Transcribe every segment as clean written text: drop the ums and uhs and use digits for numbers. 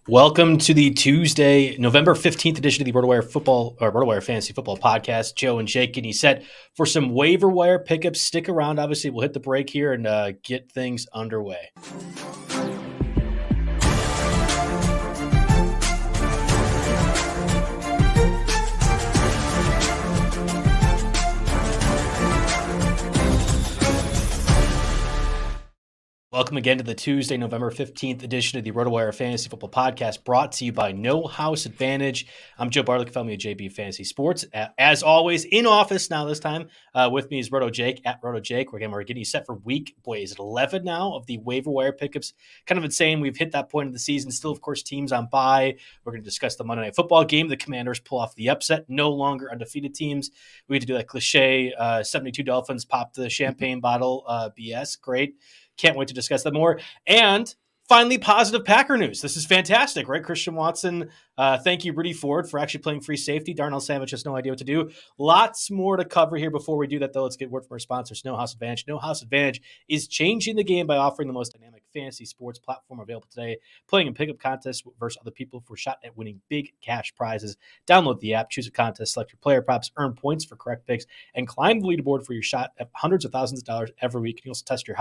Welcome to the Tuesday, November 15th edition of the RotoWire Fantasy Football Podcast. Joe and Jake getting set for some waiver wire pickups. Stick around. Obviously, we'll hit the break here and get things underway. Welcome again to the Tuesday, November 15th edition of the RotoWire Fantasy Football Podcast, brought to you by No House Advantage. I'm Joe Bartel, follow me at JB Fantasy Sports. As always, in office now this time. With me is Roto Jake at Roto Jake. We're getting you set for week, is it 11 now of the waiver wire pickups? Kind of insane. We've hit that point of the season. Still, of course, teams on bye. We're going to discuss the Monday Night Football game. The Commanders pull off the upset. No longer undefeated teams. We had to do that cliche 72 Dolphins pop the champagne bottle BS. Great. Can't wait to discuss that more. And finally, positive Packer news. This is fantastic, right? Christian Watson, thank you, Rudy Ford, for actually playing free safety. Darnell Savage has no idea what to do. Lots more to cover here. Before we do that, though, let's get word from our sponsors, No House Advantage. No House Advantage is changing the game by offering the most dynamic fantasy sports platform available today. Playing in pickup contests versus other people for a shot at winning big cash prizes. Download the app, choose a contest, select your player props, earn points for correct picks, and climb the leaderboard for your shot at hundreds of thousands of dollars every week. You can also test your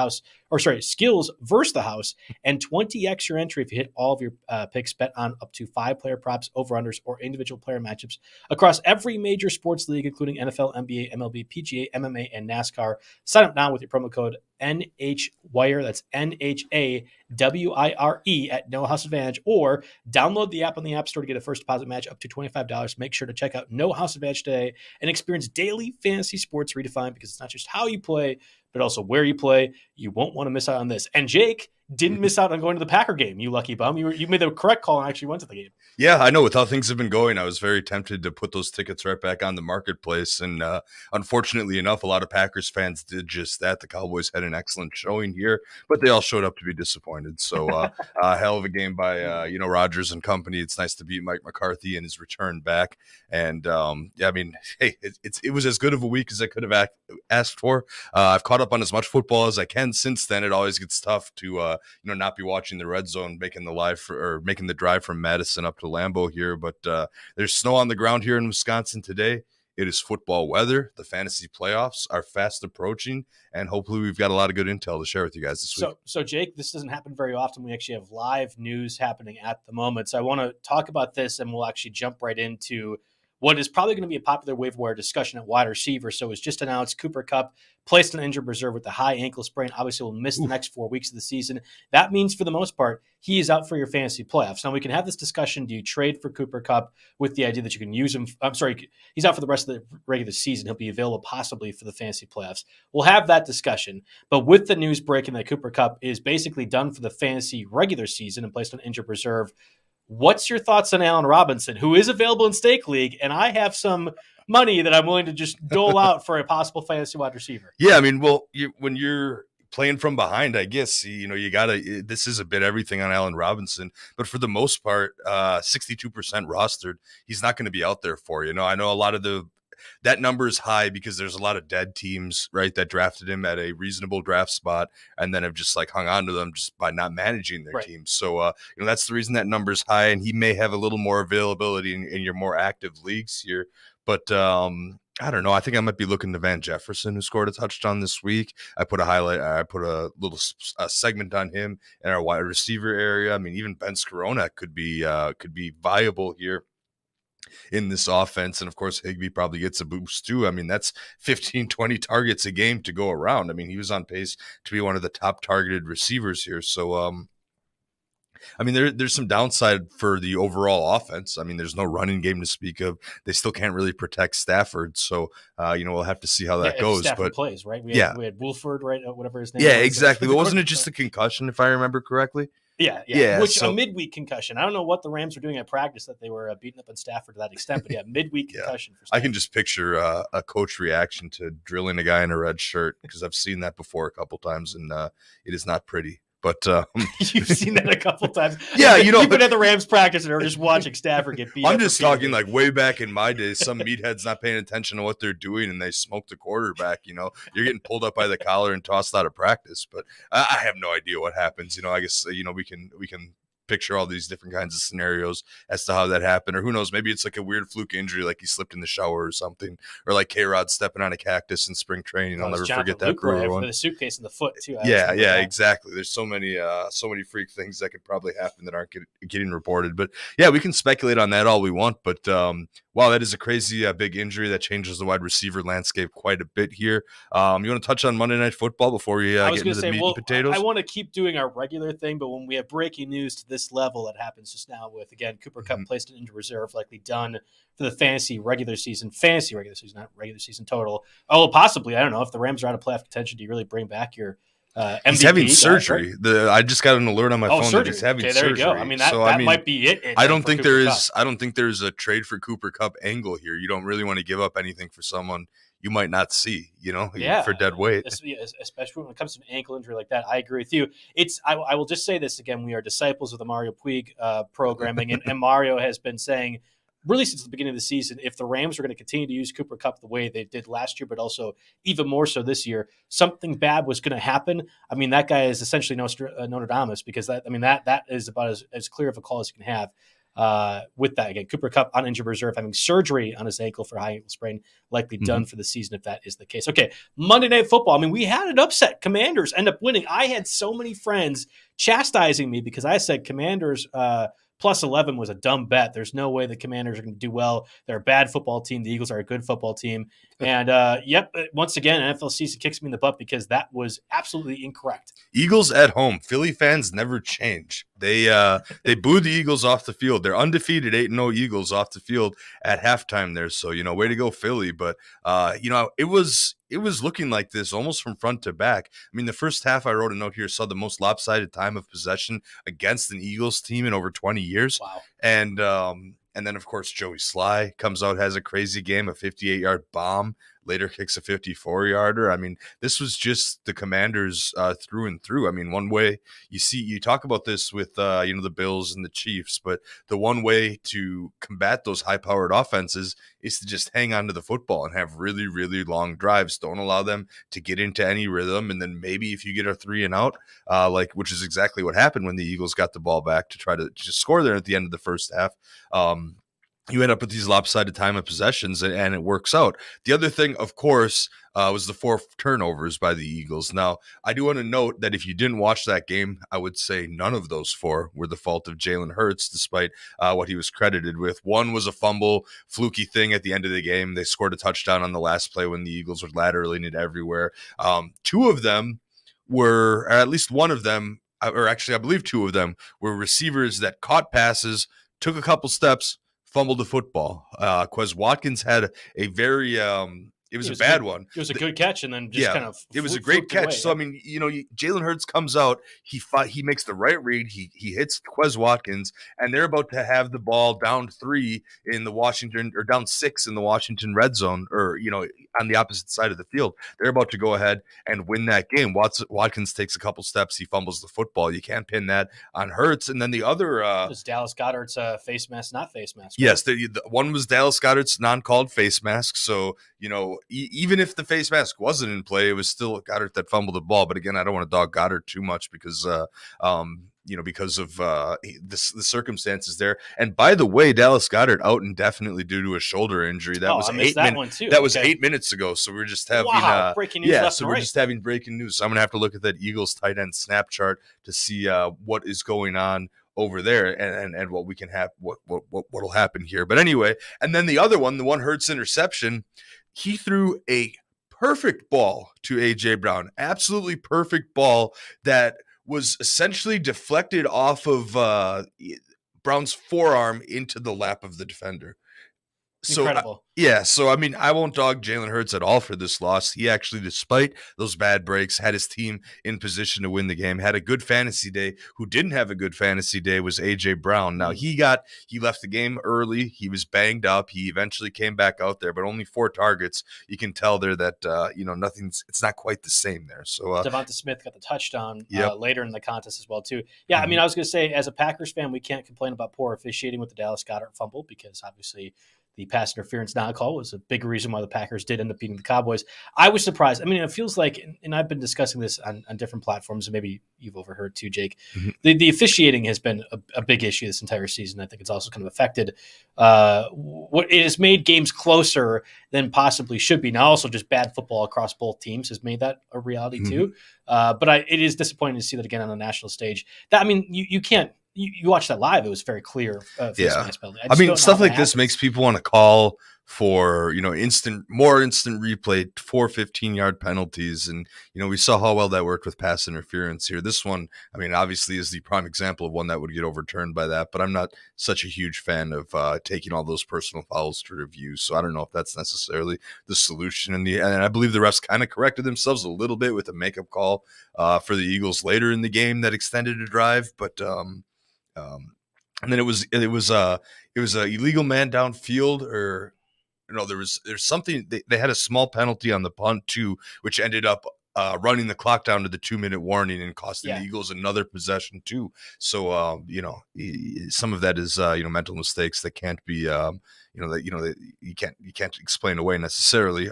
skills versus the house, and 20x your entry if you hit all of your picks. Bet on up to 5 player props, over-unders, or individual player matchups across every major sports league, including NFL, NBA, MLB, PGA, MMA, and NASCAR. Sign up now with your promo code NHWIRE, that's NHAWIRE at No House Advantage, or download the app on the App Store to get a first deposit match up to $25. Make sure to check out No House Advantage today and experience daily fantasy sports redefined, because it's not just how you play, but also where you play. You won't want to miss out on this. And Jake didn't miss out on going to the Packer game, you lucky bum. You made the correct call and actually went to the game. Yeah, I know. With how things have been going, I was very tempted to put those tickets right back on the marketplace. And unfortunately enough, a lot of Packers fans did just that. The Cowboys had an excellent showing here, but they all showed up to be disappointed. So hell of a game by, Rodgers and company. It's nice to beat Mike McCarthy and his return back. And it was as good of a week as I could have asked for. I've caught up on as much football as I can since then. It always gets tough to not be watching the red zone, making the drive from Madison up to Lambeau here. But there's snow on the ground here in Wisconsin today. It is football weather. The fantasy playoffs are fast approaching, and hopefully we've got a lot of good intel to share with you guys this week. So Jake, this doesn't happen very often. We actually have live news happening at the moment. So I want to talk about this, and we'll actually jump right into what is probably going to be a popular waiver wire discussion at wide receiver. So it's just announced Cooper Kupp placed on injured reserve with a high ankle sprain. Obviously, will miss the next 4 weeks of the season. That means, for the most part, he is out for your fantasy playoffs. Now, we can have this discussion. Do you trade for Cooper Kupp with the idea that you can use him? I'm sorry, he's out for the rest of the regular season. He'll be available possibly for the fantasy playoffs. We'll have that discussion. But with the news breaking that Cooper Kupp is basically done for the fantasy regular season and placed on injured reserve, what's your thoughts on Allen Robinson, who is available in Stake League, and I have some money that I'm willing to just dole out for a possible fantasy wide receiver? Yeah, I mean, when you're playing from behind, I guess, you got to – this is a bit everything on Allen Robinson. But for the most part, 62% rostered, he's not going to be out there for you. I know a lot of that number is high because there's a lot of dead teams, right, that drafted him at a reasonable draft spot and then have just hung on to them just by not managing their teams. So, that's the reason that number is high, and he may have a little more availability in your more active leagues here. But I don't know. I think I might be looking to Van Jefferson, who scored a touchdown this week. I put a little segment on him in our wide receiver area. I mean, even Ben Scarona could be viable here in this offense. And of course, Higbee probably gets a boost too. I mean, that's 15, 20 targets a game to go around. I mean, he was on pace to be one of the top targeted receivers here. So, there's some downside for the overall offense. I mean, there's no running game to speak of. They still can't really protect Stafford. So, we'll have to see how that goes. Stafford plays, right? We had Wolford, right? Whatever his name was. Yeah, exactly. But wasn't it just a concussion, if I remember correctly? Yeah. A midweek concussion. I don't know what the Rams were doing at practice that they were beating up on Stafford to that extent, but midweek concussion. For I can just picture a coach reaction to drilling a guy in a red shirt, because I've seen that before a couple times, and it is not pretty. But you've seen that a couple times. Yeah, you've been at the Rams practice and are just watching Stafford get beat. I'm just talking way back in my days. Some meatheads not paying attention to what they're doing, and they smoke the quarterback. You're getting pulled up by the collar and tossed out of practice. But I have no idea what happens. I guess we can picture all these different kinds of scenarios as to how that happened. Or who knows, maybe it's like a weird fluke injury, like he slipped in the shower or something, or like K-Rod stepping on a cactus in spring training. I'll never forget that Brewer one. With a suitcase in the foot too. Yeah, exactly. There's so many freak things that could probably happen that aren't getting reported. But yeah, we can speculate on that all we want. But wow, that is a crazy big injury that changes the wide receiver landscape quite a bit here. You want to touch on Monday Night Football before we get into the meat and potatoes? I want to keep doing our regular thing, but when we have breaking news to this level, that happens just now with, again, Cooper Kupp placed into reserve, likely done for the fantasy regular season, not regular season total. Oh, possibly. I don't know. If the Rams are out of playoff contention, do you really bring back your MVP? He's having surgery. Right? I just got an alert on my phone that he's having surgery. There you go. I mean, that might be it. I don't think there's a trade for Cooper Kupp angle here. You don't really want to give up anything for someone you might not see, for dead weight. Especially when it comes to an ankle injury like that. I agree with you. I will just say this again. We are disciples of the Mario Puig programming, and Mario has been saying, really since the beginning of the season, if the Rams are going to continue to use Cooper Kupp the way they did last year, but also even more so this year, something bad was going to happen. I mean, that guy is essentially Nostradamus, because that is about as clear of a call as you can have. With that, again, Cooper Kupp on injured reserve, having surgery on his ankle for high ankle sprain, likely done for the season if that is the case. Okay, Monday Night Football. I mean, we had an upset. Commanders end up winning. I had so many friends chastising me because I said Commanders plus 11 was a dumb bet. There's no way the Commanders are going to do well. They're a bad football team. The Eagles are a good football team. And once again, NFL season kicks me in the butt because that was absolutely incorrect. Eagles at home. Philly fans never change. They booed the Eagles off the field. They're undefeated 8-0 Eagles off the field at halftime there. So, way to go Philly. But, it was looking like this almost from front to back. I mean, the first half, I wrote a note here, saw the most lopsided time of possession against an Eagles team in over 20 years. Wow. And then, of course, Joey Sly comes out, has a crazy game, a 58-yard bomb, later kicks a 54-yarder. I mean, this was just the Commanders through and through. I mean, one way you talk about this with, the Bills and the Chiefs, but the one way to combat those high-powered offenses is to just hang on to the football and have really, really long drives. Don't allow them to get into any rhythm. And then maybe if you get a 3 and out, which is exactly what happened when the Eagles got the ball back to try to just score there at the end of the first half, you end up with these lopsided time of possessions, and it works out. The other thing, of course, was the 4 turnovers by the Eagles. Now, I do want to note that if you didn't watch that game, I would say none of those 4 were the fault of Jalen Hurts, despite what he was credited with. One was a fumble, fluky thing at the end of the game. They scored a touchdown on the last play when the Eagles were lateraling it everywhere. 2 of them were, or at least one of them, or actually I believe 2 of them, were receivers that caught passes, took a couple steps, fumbled the football. Quez Watkins had a very it was a bad one. It was a good catch, and then just kind of it was a great catch. Away. So I mean, Jalen Hurts comes out, he makes the right read, he hits Quez Watkins, and they're about to have the ball down 3 in the Washington, or down 6 in the Washington red zone, or on the opposite side of the field. They're about to go ahead and win that game. Watkins takes a couple steps, he fumbles the football. You can't pin that on Hurts. And then the other was Dallas Goedert's face mask, not face mask. Right? Yes, the one was Dallas Goedert's non-called face mask. So even if the face mask wasn't in play, it was still Goddard that fumbled the ball. But again, I don't want to dog Goddard too much because because of the circumstances there. And by the way, Dallas Goedert out indefinitely due to a shoulder injury. That was 8 minutes. That was 8 minutes ago. So we're just having breaking news. Yeah, so we're just having breaking news. So I'm gonna have to look at that Eagles tight end snap chart to see what is going on over there and what we can have, what'll happen here. But anyway, and then the other one, the one Hurts interception, he threw a perfect ball to AJ Brown, absolutely perfect ball that was essentially deflected off of Brown's forearm into the lap of the defender. Incredible. So I mean, I won't dog Jalen Hurts at all for this loss. He actually, despite those bad breaks, had his team in position to win the game, had a good fantasy day. Who didn't have a good fantasy day was AJ Brown. Now he left the game early. He was banged up. He eventually came back out there, but only 4 targets. You can tell there that it's not quite the same there. So Devonta Smith got the touchdown later in the contest as well too. Yeah, I mean, I was going to say, as a Packers fan, we can't complain about poor officiating with the Dallas Goedert fumble, because obviously the pass interference non-call was a big reason why the Packers did end up beating the Cowboys. I was surprised. I mean, it feels like, and I've been discussing this on different platforms, and maybe you've overheard too, Jake. Mhm. The officiating has been a big issue this entire season. I think it's also kind of affected what it has made games closer than possibly should be. Now, also just bad football across both teams has made that a reality too. But it is disappointing to see that again on a national stage. That, I mean, you can't. You watched that live; it was very clear. For this nice penalty. I mean, stuff like this makes people want to call for more instant replay for 15-yard penalties, and we saw how well that worked with pass interference here. This one, I mean, obviously is the prime example of one that would get overturned by that. But I'm not such a huge fan of taking all those personal fouls to review, so I don't know if that's necessarily the solution. And I believe the refs kind of corrected themselves a little bit with a makeup call for the Eagles later in the game that extended a drive, but. And then it was a illegal man downfield, or there's something they had a small penalty on the punt too, which ended up running the clock down to the 2-minute warning and costing the Eagles another possession too. So some of that is mental mistakes that can't be that you can't explain away necessarily.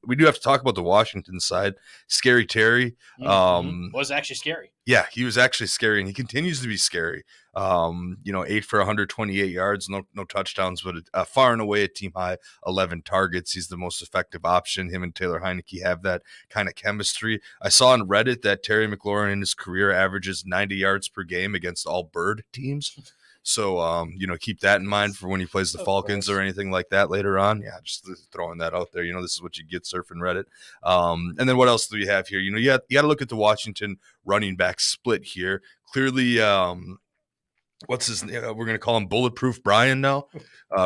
We do have to talk about the Washington side. Scary Terry was actually scary. Yeah, he was actually scary, and he continues to be scary. 8 for 128 yards, no touchdowns, but far and away a team high 11 targets. He's the most effective option. Him and Taylor Heineke have that kind of chemistry. I saw on Reddit that Terry McLaurin in his career averages 90 yards per game against all bird teams. So, keep that in mind for when he plays the Falcons or anything like that later on. Yeah, just throwing that out there. This is what you get surfing Reddit. And then what else do we have here? You got to look at the Washington running back split here. Clearly, what's his name? We're going to call him Bulletproof Brian now.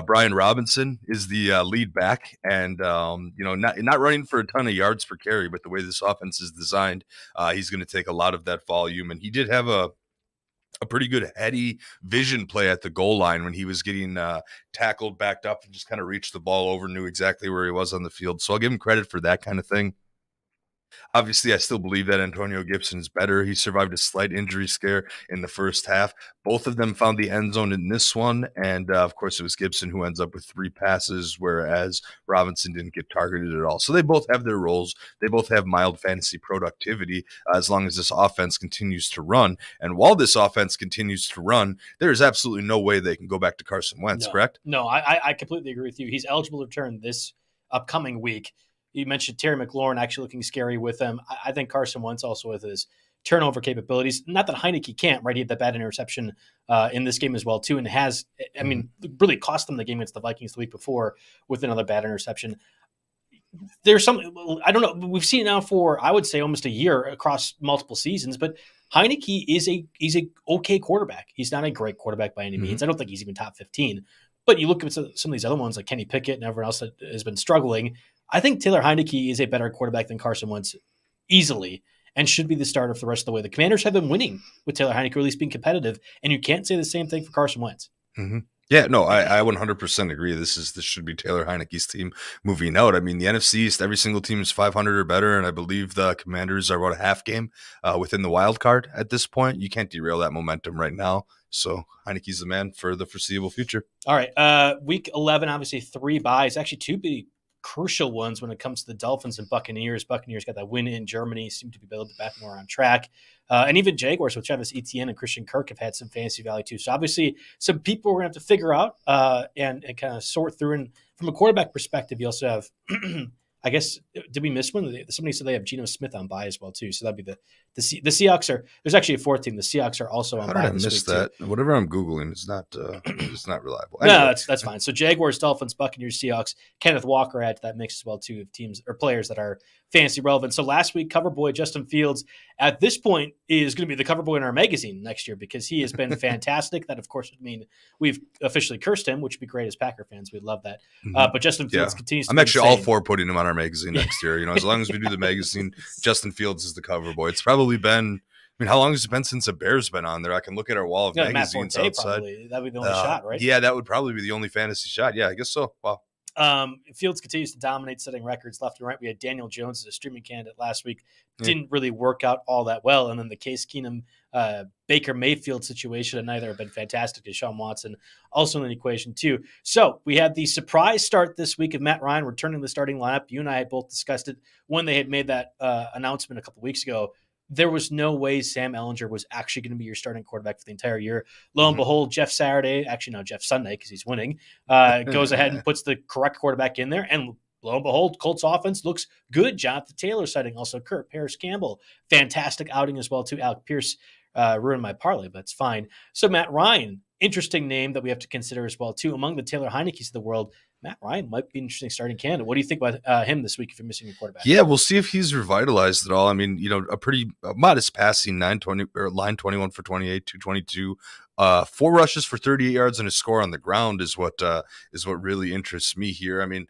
Brian Robinson is the lead back, and not running for a ton of yards per carry, but the way this offense is designed, he's going to take a lot of that volume. And he did have a pretty good heady vision play at the goal line when he was getting tackled, backed up, and just kind of reached the ball over, knew exactly where he was on the field. So I'll give him credit for that kind of thing. Obviously, I still believe that Antonio Gibson is better. He survived a slight injury scare in the first half. Both of them found the end zone in this one. And, of course, it was Gibson who ends up with 3 passes, whereas Robinson didn't get targeted at all. So they both have their roles. They both have mild fantasy productivity as long as this offense continues to run. And while this offense continues to run, there is absolutely no way they can go back to Carson Wentz, correct? No, I completely agree with you. He's eligible to return this upcoming week. You mentioned Terry McLaurin actually looking scary with him. I think Carson Wentz also with his turnover capabilities. Not that Heineke can't, right? He had that bad interception in this game as well, too, and really cost them the game against the Vikings the week before with another bad interception. There's some, I don't know, we've seen it now for, I would say, almost a year across multiple seasons, but Heineke is a okay quarterback. He's not a great quarterback by any means. I don't think he's even top 15. But you look at some of these other ones like Kenny Pickett and everyone else that has been struggling. I think Taylor Heineke is a better quarterback than Carson Wentz easily and should be the starter for the rest of the way. The Commanders have been winning with Taylor Heineke, or at least being competitive, and you can't say the same thing for Carson Wentz. Mm-hmm. Yeah, no, I 100% agree. This should be Taylor Heineke's team moving out. I mean, the NFC East, every single team is 500 or better, and I believe the Commanders are about a half game within the wild card at this point. You can't derail that momentum right now. So Heineke's the man for the foreseeable future. All right, week 11, obviously 3 buys, actually 2 big crucial ones when it comes to the Dolphins and Buccaneers. Buccaneers got that win in Germany, seem to be a little bit back more on track. And even Jaguars with Travis Etienne and Christian Kirk have had some fantasy value too. So obviously some people we're going to have to figure out and kind of sort through. And from a quarterback perspective, you also have, I guess, did we miss one? Somebody said they have Geno Smith on bye as well too. So that'd be the Seahawks are, there's actually a 4th team. The Seahawks are also on bye. How did I miss that? Too. Whatever I'm Googling is not reliable. Anyway. No, that's fine. So Jaguars, Dolphins, Buccaneers, Seahawks, Kenneth Walker add to that mix as well too of teams or players that are fantasy relevant. So last week, cover boy Justin Fields at this point is going to be the cover boy in our magazine next year because he has been fantastic. That of course would mean we've officially cursed him, which would be great as Packer fans. We'd love that. But Justin Fields continues to I'm actually all for putting him on our magazine next year. As long as we do the magazine, Justin Fields is the cover boy. It's probably been, how long has it been since a Bear's been on there? I can look at our wall of magazines outside. That'd be the only shot, right? Yeah, that would probably be the only fantasy shot. Yeah, I guess so. Wow. Fields continues to dominate, setting records left and right. We had Daniel Jones as a streaming candidate last week. Didn't really work out all that well. And then the Case Keenum, Baker Mayfield situation, and neither have been fantastic. Deshaun Watson also in the equation too. So we had the surprise start this week of Matt Ryan returning to the starting lineup. You and I had both discussed it when they had made that announcement a couple weeks ago. There was no way Sam Ehlinger was actually going to be your starting quarterback for the entire year. Lo and behold, Jeff Saturday, actually no, Jeff Sunday, because he's winning, goes ahead and puts the correct quarterback in there. And lo and behold, Colts offense looks good. Jonathan Taylor sighting, also Kurt Paris Campbell. Fantastic outing as well, too. Alec Pierce ruined my parlay, but it's fine. So Matt Ryan, interesting name that we have to consider as well, too. Among the Taylor Heineke's of the world, Matt Ryan might be an interesting starting candidate. What do you think about him this week if you're missing your quarterback? Yeah, we'll see if he's revitalized at all. I mean, a pretty modest passing, 920 or line 21 for 28, 222, 4 rushes for 38 yards and a score on the ground is what really interests me here. I mean,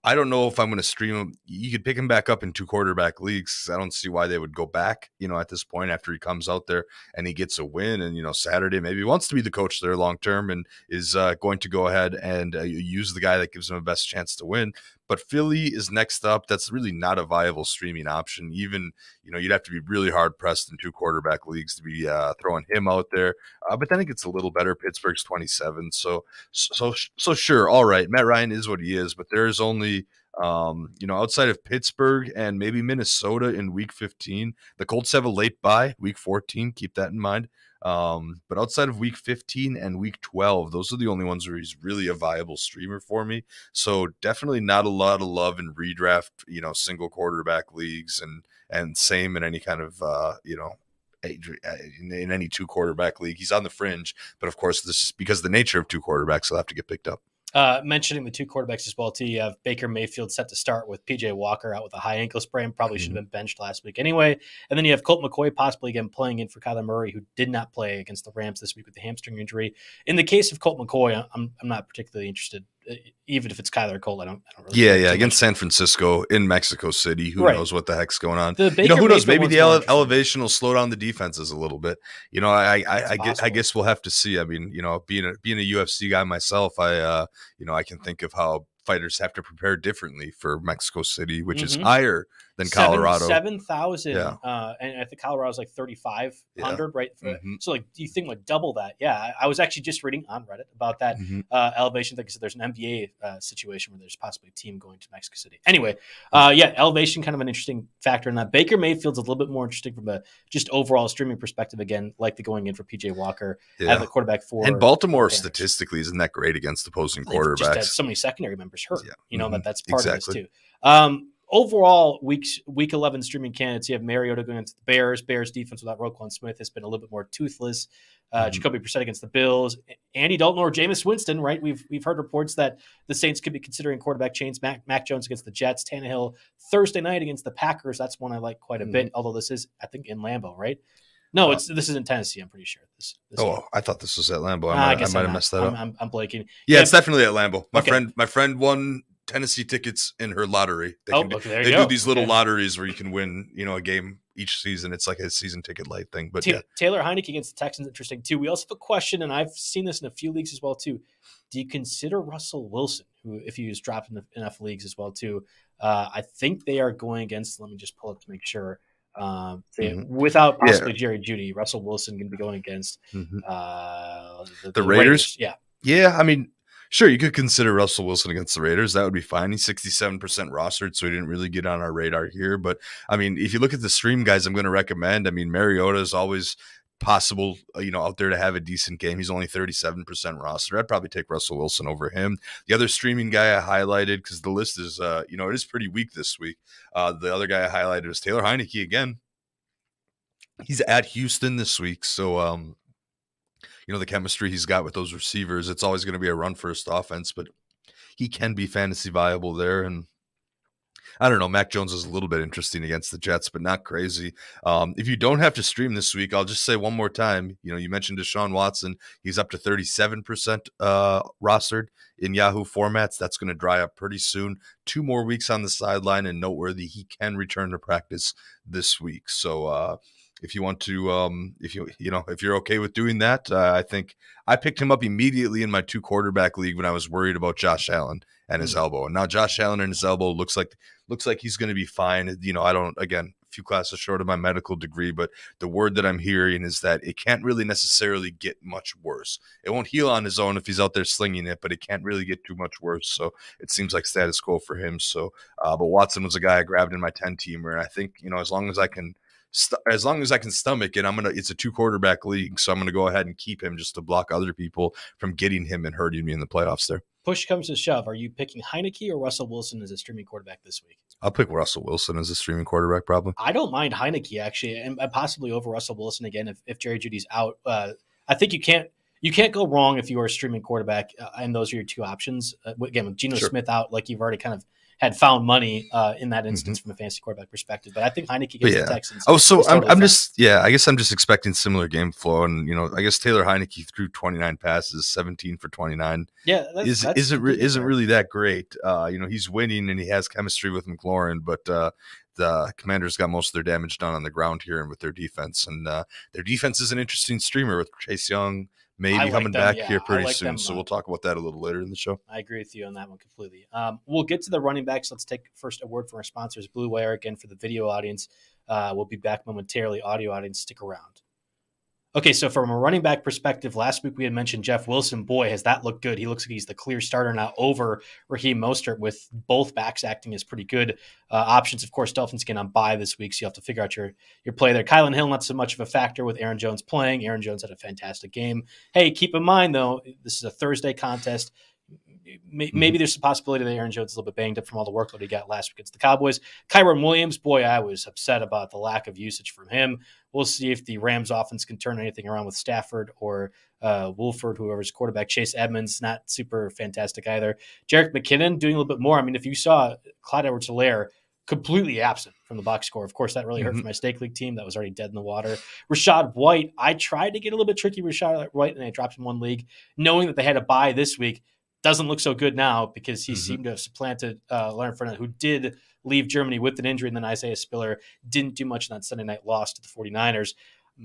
I don't know if I'm going to stream him. You could pick him back up in 2 quarterback leagues. I don't see why they would go back, at this point after he comes out there and he gets a win. And, Saturday, maybe he wants to be the coach there long term and is going to go ahead and use the guy that gives him the best chance to win. But Philly is next up. That's really not a viable streaming option. Even, you'd have to be really hard pressed in 2 quarterback leagues to be throwing him out there. But then it gets a little better. Pittsburgh's 27. So sure. All right. Matt Ryan is what he is, but there's only, outside of Pittsburgh and maybe Minnesota in week 15, the Colts have a late bye, week 14. Keep that in mind. But outside of week 15 and week 12, those are the only ones where he's really a viable streamer for me. So definitely not a lot of love in redraft, single quarterback leagues and same in any kind of, in any 2 quarterback league. He's on the fringe, but of course this is because of the nature of 2 quarterbacks, he'll have to get picked up. Mentioning the 2 quarterbacks as well, too, you have Baker Mayfield set to start with PJ Walker out with a high ankle sprain. Probably should have been benched last week anyway. And then you have Colt McCoy possibly again playing in for Kyler Murray, who did not play against the Rams this week with the hamstring injury. In the case of Colt McCoy, I'm not particularly interested, even if it's Kyler or Colt. I don't really. Yeah, against San Francisco in Mexico City. Who knows what the heck's going on? Who knows? Maybe the elevation will slow down the defenses a little bit. I guess we'll have to see. I mean, being a UFC guy myself, I can think of how fighters have to prepare differently for Mexico City, which is higher than Colorado. 7,000. And I think Colorado's like 3,500, right? So do you think double that? Yeah. I was actually just reading on Reddit about that elevation thing. So there's an NBA situation where there's possibly a team going to Mexico City. Anyway, elevation, kind of an interesting factor in that. Baker Mayfield's a little bit more interesting from a just overall streaming perspective. Again, like the going in for PJ Walker as the quarterback for. And Baltimore statistically isn't that great against opposing quarterbacks. Just had so many secondary members hurt. That's part of this too. Overall, week 11 streaming candidates, you have Mariota going against the Bears. Bears defense without Roquan Smith has been a little bit more toothless. Jacoby Brissett against the Bills. Andy Dalton or Jameis Winston, right? We've heard reports that the Saints could be considering quarterback change. Mac Jones against the Jets. Tannehill Thursday night against the Packers. That's one I like quite a bit, although this is, I think, in Lambeau, right? No, this is in Tennessee, I'm pretty sure. I thought this was at Lambeau. I might have messed that up. I'm blanking. Yeah, it's definitely at Lambeau. My friend won Tennessee tickets in her lottery. They do these little lotteries where you can win, a game each season. It's like a season ticket light thing. But Taylor Heineke against the Texans, interesting too. We also have a question, and I've seen this in a few leagues as well too. Do you consider Russell Wilson, who, if you just dropped in enough leagues as well too? I think they are going against. Let me just pull up to make sure. Without possibly Jerry Jeudy, Russell Wilson going to be going against the Raiders. Yeah. I mean, sure, you could consider Russell Wilson against the Raiders. That would be fine. He's 67% rostered, so he didn't really get on our radar here. But, I mean, if you look at the stream guys I'm going to recommend, I mean, Mariota is always possible, out there to have a decent game. He's only 37% rostered. I'd probably take Russell Wilson over him. The other streaming guy I highlighted, because the list is, it is pretty weak this week. The other guy I highlighted was Taylor Heineke again. He's at Houston this week, so the chemistry he's got with those receivers, it's always going to be a run-first offense, but he can be fantasy viable there. And I don't know, Mac Jones is a little bit interesting against the Jets, but not crazy. If you don't have to stream this week, I'll just say one more time, you mentioned Deshaun Watson. He's up to 37% rostered in Yahoo formats. That's going to dry up pretty soon. 2 more weeks on the sideline, and noteworthy, he can return to practice this week. So, if you want to, if you're okay with doing that, I think I picked him up immediately in my 2 quarterback league when I was worried about Josh Allen and his elbow. And now Josh Allen and his elbow looks like he's going to be fine. I don't, again, a few classes short of my medical degree, but the word that I'm hearing is that it can't really necessarily get much worse. It won't heal on his own if he's out there slinging it, but it can't really get too much worse. So it seems like status quo for him. So, but Watson was a guy I grabbed in my 10-teamer, and I think as long as I can stomach it, it's a 2 quarterback league, so I'm going to go ahead and keep him just to block other people from getting him and hurting me in the playoffs there. Push comes to shove. Are you picking Heineke or Russell Wilson as a streaming quarterback this week? I'll pick Russell Wilson as a streaming quarterback, probably. I don't mind Heineke, actually, and possibly over Russell Wilson again if Jerry Jeudy's out. I think you can't go wrong if you are a streaming quarterback, and those are your two options. Again, with Geno Smith out, like you've already kind of had found money in that instance from a fantasy quarterback perspective. But I think Heineke against the Texans. Oh, so I'm just I guess I'm just expecting similar game flow, and I guess Taylor Heineke threw 29 passes, 17 for 29. Yeah, isn't really that great. He's winning and he has chemistry with McLaurin, but the Commanders got most of their damage done on the ground here and with their defense, and their defense is an interesting streamer with Chase Young maybe coming back here pretty soon. So we'll talk about that a little later in the show. I agree with you on that one completely. We'll get to the running backs. Let's take first a word from our sponsors, Blue Wire. Again, for the video audience, we'll be back momentarily. Audio audience, stick around. Okay, so from a running back perspective, last week we had mentioned Jeff Wilson. Boy, has that looked good. He looks like he's the clear starter now over Raheem Mostert, with both backs acting as pretty good options. Of course, Dolphins get on bye this week, so you have to figure out your play there. Kylan Hill, not so much of a factor with Aaron Jones playing. Aaron Jones had a fantastic game. Hey, keep in mind, though, this is a Thursday contest. Maybe there's a possibility that Aaron Jones is a little bit banged up from all the workload he got last week against the Cowboys. Kyron Williams, boy, I was upset about the lack of usage from him. We'll see if the Rams offense can turn anything around with Stafford or Wolford, whoever's quarterback. Chase Edmonds, not super fantastic either. Jerick McKinnon doing a little bit more. I mean, if you saw Clyde Edwards-Helaire completely absent from the box score, of course, that really hurt for my stake league team. That was already dead in the water. Rashad White, I tried to get a little bit tricky with Rashad White, and I dropped in one league, knowing that they had a bye this week. Doesn't look so good now because he seemed to have supplanted Leonard Fournette, who did leave Germany with an injury, and then Isaiah Spiller didn't do much in that Sunday night loss to the 49ers.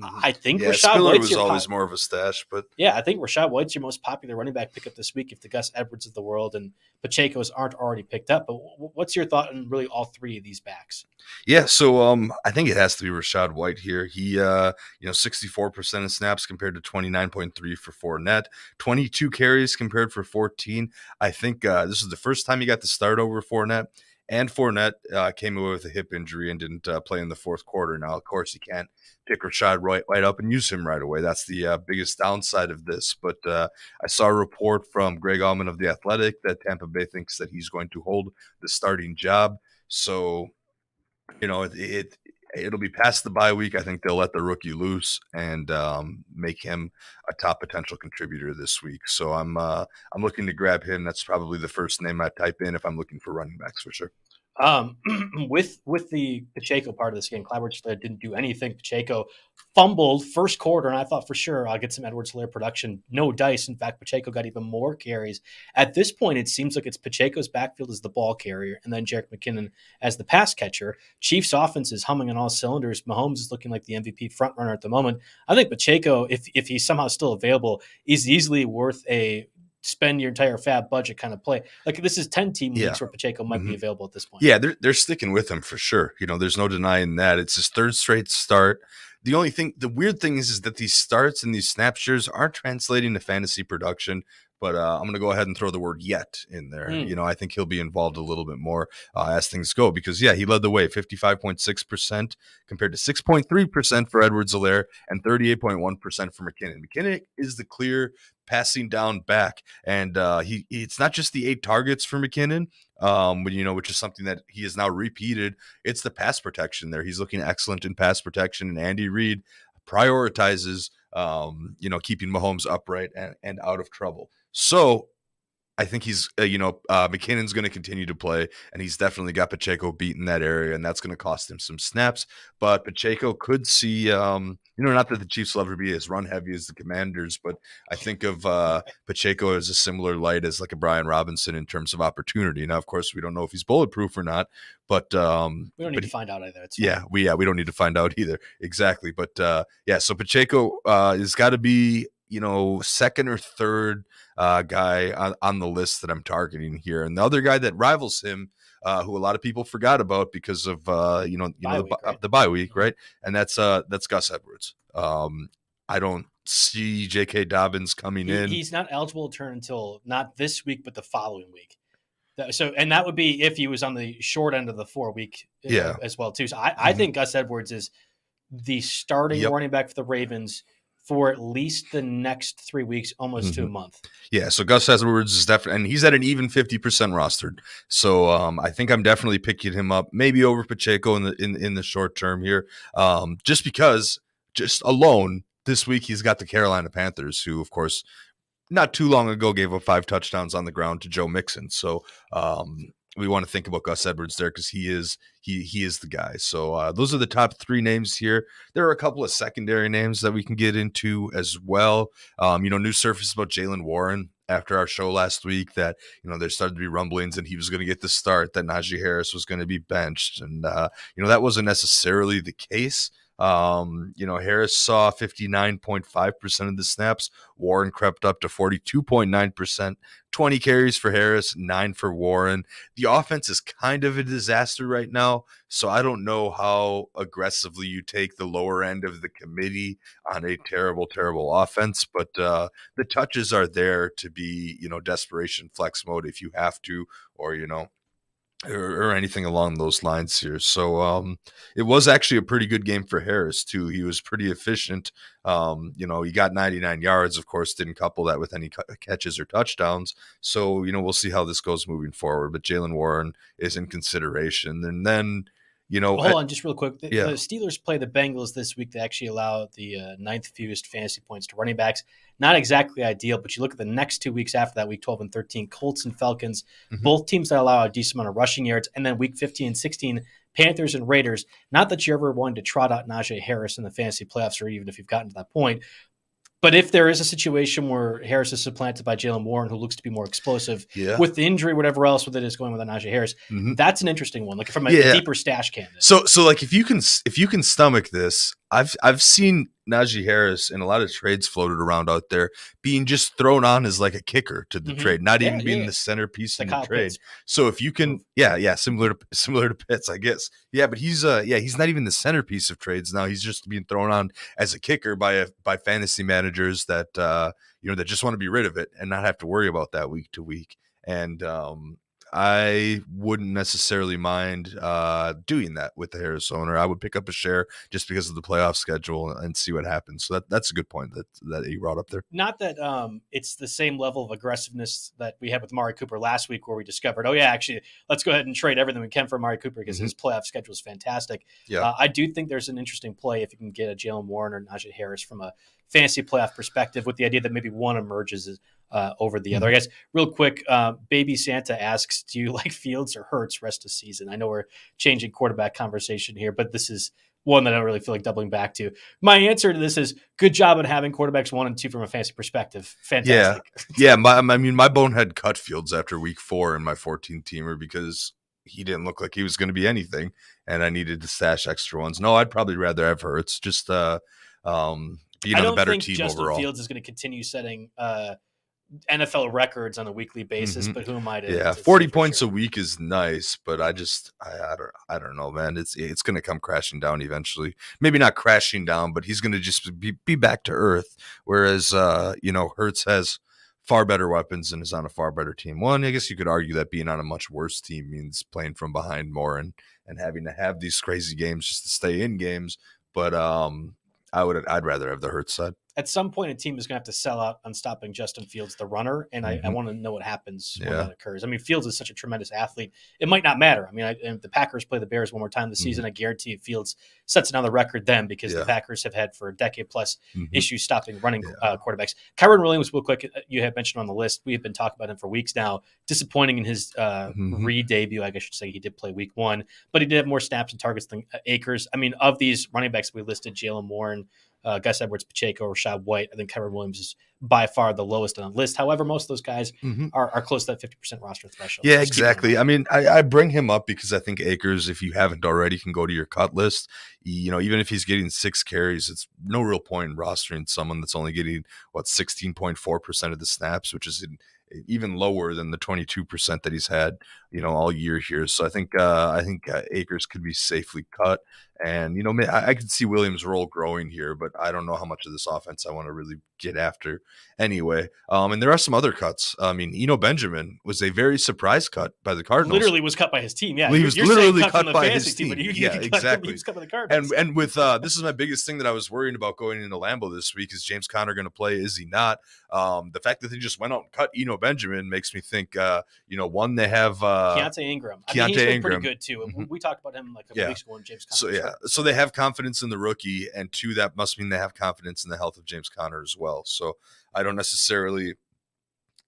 I think Rashad Spiller White's was always more of a stash, but I think Rashad White's your most popular running back pickup this week if the Gus Edwards of the world and Pacheco's aren't already picked up. But what's your thought on really all three of these backs? Yeah, so I think it has to be Rashad White here. He 64% of snaps compared to 29.3 for Fournette, 22 carries compared for 14. I think this is the first time he got to start over Fournette. And Fournette came away with a hip injury and didn't play in the fourth quarter. Now, of course, you can't pick Rashad right up and use him right away. That's the biggest downside of this. But I saw a report from Greg Allman of The Athletic that Tampa Bay thinks that he's going to hold the starting job. So, it'll be past the bye week. I think they'll let the rookie loose and make him a top potential contributor this week. So I'm looking to grab him. That's probably the first name I type in if I'm looking for running backs for sure. With the Pacheco part of this game, Clyde Edwards-Helaire didn't do anything. Pacheco fumbled first quarter, and I thought for sure I'll get some Edwards-Helaire production. No dice. In fact, Pacheco got even more carries. At this point, it seems like it's Pacheco's backfield as the ball carrier, and then Jerick McKinnon as the pass catcher. Chiefs' offense is humming on all cylinders. Mahomes is looking like the MVP frontrunner at the moment. I think Pacheco, if he's somehow still available, is easily worth a spend your entire fab budget kind of play. Like this is 10-team leagues where Pacheco might be available at this point. Yeah, they're sticking with him for sure. There's no denying that. It's his third straight start. The weird thing is that these starts and these snap shares aren't translating to fantasy production. But I'm going to go ahead and throw the word yet in there. I think he'll be involved a little bit more as things go because, he led the way, 55.6% compared to 6.3% for Edwards-Helaire and 38.1% for McKinnon. McKinnon is the clear passing down back, and it's not just the 8 targets for McKinnon, which is something that he has now repeated. It's the pass protection there. He's looking excellent in pass protection, and Andy Reid prioritizes, keeping Mahomes upright and out of trouble. So I think he's, McKinnon's going to continue to play, and he's definitely got Pacheco beat in that area, and that's going to cost him some snaps. But Pacheco could see, not that the Chiefs will ever be as run heavy as the Commanders, but I think of Pacheco as a similar light as like a Brian Robinson in terms of opportunity. Now, of course, we don't know if he's bulletproof or not, but we don't need to find out either. It's fine. We don't need to find out either. Exactly. But so Pacheco has got to be, second or third guy on the list that I'm targeting here. And the other guy that rivals him, who a lot of people forgot about because of the bye week, right? And that's Gus Edwards. I don't see J.K. Dobbins coming in. He's not eligible to turn until not this week, but the following week. So, and that would be if he was on the short end of the 4 week as well too. So I think Gus Edwards is the starting running back for the Ravens for at least the next 3 weeks, almost to a month. Yeah, so Gus Edwards is definitely, and he's at an even 50% rostered. So I think I'm definitely picking him up, maybe over Pacheco in the short term here, just alone this week he's got the Carolina Panthers, who of course not too long ago gave up 5 touchdowns on the ground to Joe Mixon. So we want to think about Gus Edwards there because he is the guy. So those are the top 3 names here. There are a couple of secondary names that we can get into as well. News surfaced about Jaylen Warren after our show last week that, there started to be rumblings and he was going to get the start, that Najee Harris was going to be benched. And, that wasn't necessarily the case. Harris saw 59.5% of the snaps. Warren crept up to 42.9%, 20 carries for Harris, 9 for Warren. The offense is kind of a disaster right now, so I don't know how aggressively you take the lower end of the committee on a terrible, terrible offense, but the touches are there to be, desperation flex mode if you have to, or anything along those lines here. So it was actually a pretty good game for Harris too. He was pretty efficient. He got 99 yards, of course, didn't couple that with any catches or touchdowns. So, we'll see how this goes moving forward, but Jaylen Warren is in consideration. And then, hold on just real quick. The Steelers play the Bengals this week. They actually allow the ninth fewest fantasy points to running backs. Not exactly ideal, but you look at the next 2 weeks after that, week 12 and 13, Colts and Falcons, both teams that allow a decent amount of rushing yards. And then week 15 and 16, Panthers and Raiders. Not that you're ever wanting to trot out Najee Harris in the fantasy playoffs, or even if you've gotten to that point. But if there is a situation where Harris is supplanted by Jaylen Warren, who looks to be more explosive with the injury, whatever else with it is going with Najee Harris, that's an interesting one. Like from a deeper stash candidate. So like if you can stomach this, I've seen Najee Harris in a lot of trades floated around out there being just thrown on as like a kicker to the trade, not even being the centerpiece in the trade. Pitts. So if you can, similar to Pitts, I guess. Yeah, but he's not even the centerpiece of trades now. He's just being thrown on as a kicker by fantasy managers that that just want to be rid of it and not have to worry about that week to week. And I wouldn't necessarily mind doing that with the Harris owner. I would pick up a share just because of the playoff schedule and see what happens. So that's a good point that you brought up there. Not that it's the same level of aggressiveness that we had with Amari Cooper last week, where we discovered, actually, let's go ahead and trade everything we can for Amari Cooper because his playoff schedule is fantastic. Yeah. I do think there's an interesting play if you can get a Jaylen Warren or Najee Harris from a fantasy playoff perspective, with the idea that maybe one emerges over the other. I guess real quick, Baby Santa asks, do you like Fields or Hurts rest of season? I know we're changing quarterback conversation here, but this is one that I don't really feel like doubling back to. My answer to this is good job at having quarterbacks 1 and 2 from a fantasy perspective. Fantastic. Yeah. My bonehead cut Fields after week 4 in my 14-teamer because he didn't look like he was going to be anything, and I needed to stash extra ones. No, I'd probably rather have Hurts. Just being on a better team Justin overall. Fields is going to continue setting NFL records on a weekly basis, but who am I to? Yeah, 40 points a week is nice, but I don't know, man. It's going to come crashing down eventually. Maybe not crashing down, but he's going to just be back to earth. Whereas, Hurts has far better weapons and is on a far better team. One, I guess you could argue that being on a much worse team means playing from behind more and having to have these crazy games just to stay in games. But I'd rather have the Hurts side. at some point, a team is going to have to sell out on stopping Justin Fields, the runner, and I want to know what happens when that occurs. I mean, Fields is such a tremendous athlete; it might not matter. I mean, if the Packers play the Bears one more time this season, I guarantee you Fields sets another record then, because the Packers have had for a decade plus issues stopping running quarterbacks. Kyren Williams, real quick, you had mentioned on the list. We have been talking about him for weeks now. Disappointing in his re-debut, I guess I should say. He did play week 1, but he did have more snaps and targets than Akers. I mean, of these running backs we listed, Jalen Warren, Gus Edwards, Pacheco, Rashad White, I think Kyren Williams is by far the lowest on the list. However, most of those guys are close to that 50% roster threshold. Yeah, exactly. I mean, I bring him up because I think Akers, if you haven't already, can go to your cut list. You know, even if he's getting 6 carries, it's no real point in rostering someone that's only getting 16.4% of the snaps, which is even lower than the 22% that he's had, all year here. So I think Akers could be safely cut. And, I could see Williams' role growing here, but I don't know how much of this offense I want to really get after anyway. And there are some other cuts. I mean, Benjamin was a very surprise cut by the Cardinals. Literally was cut by his team. Yeah. He was literally cut by his team. Exactly. He was cut by the Cardinals. And with this is my biggest thing that I was worrying about going into Lambeau this week. Is James Conner going to play? Is he not? The fact that they just went out and cut Benjamin makes me think, one, they have Keontae Ingram. He's been pretty good too. We talked about him like a couple weeks ago when James Conner. So they have confidence in the rookie, and 2, that must mean they have confidence in the health of James Conner as well. So I don't necessarily,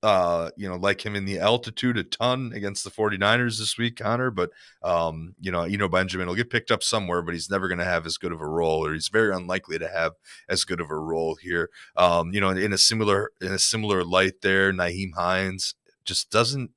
like him in the altitude a ton against the 49ers this week, Conner, but Benjamin will get picked up somewhere, but he's never going to have as good of a role, or he's very unlikely to have as good of a role here. In a similar light there, Nyheim Hines just doesn't,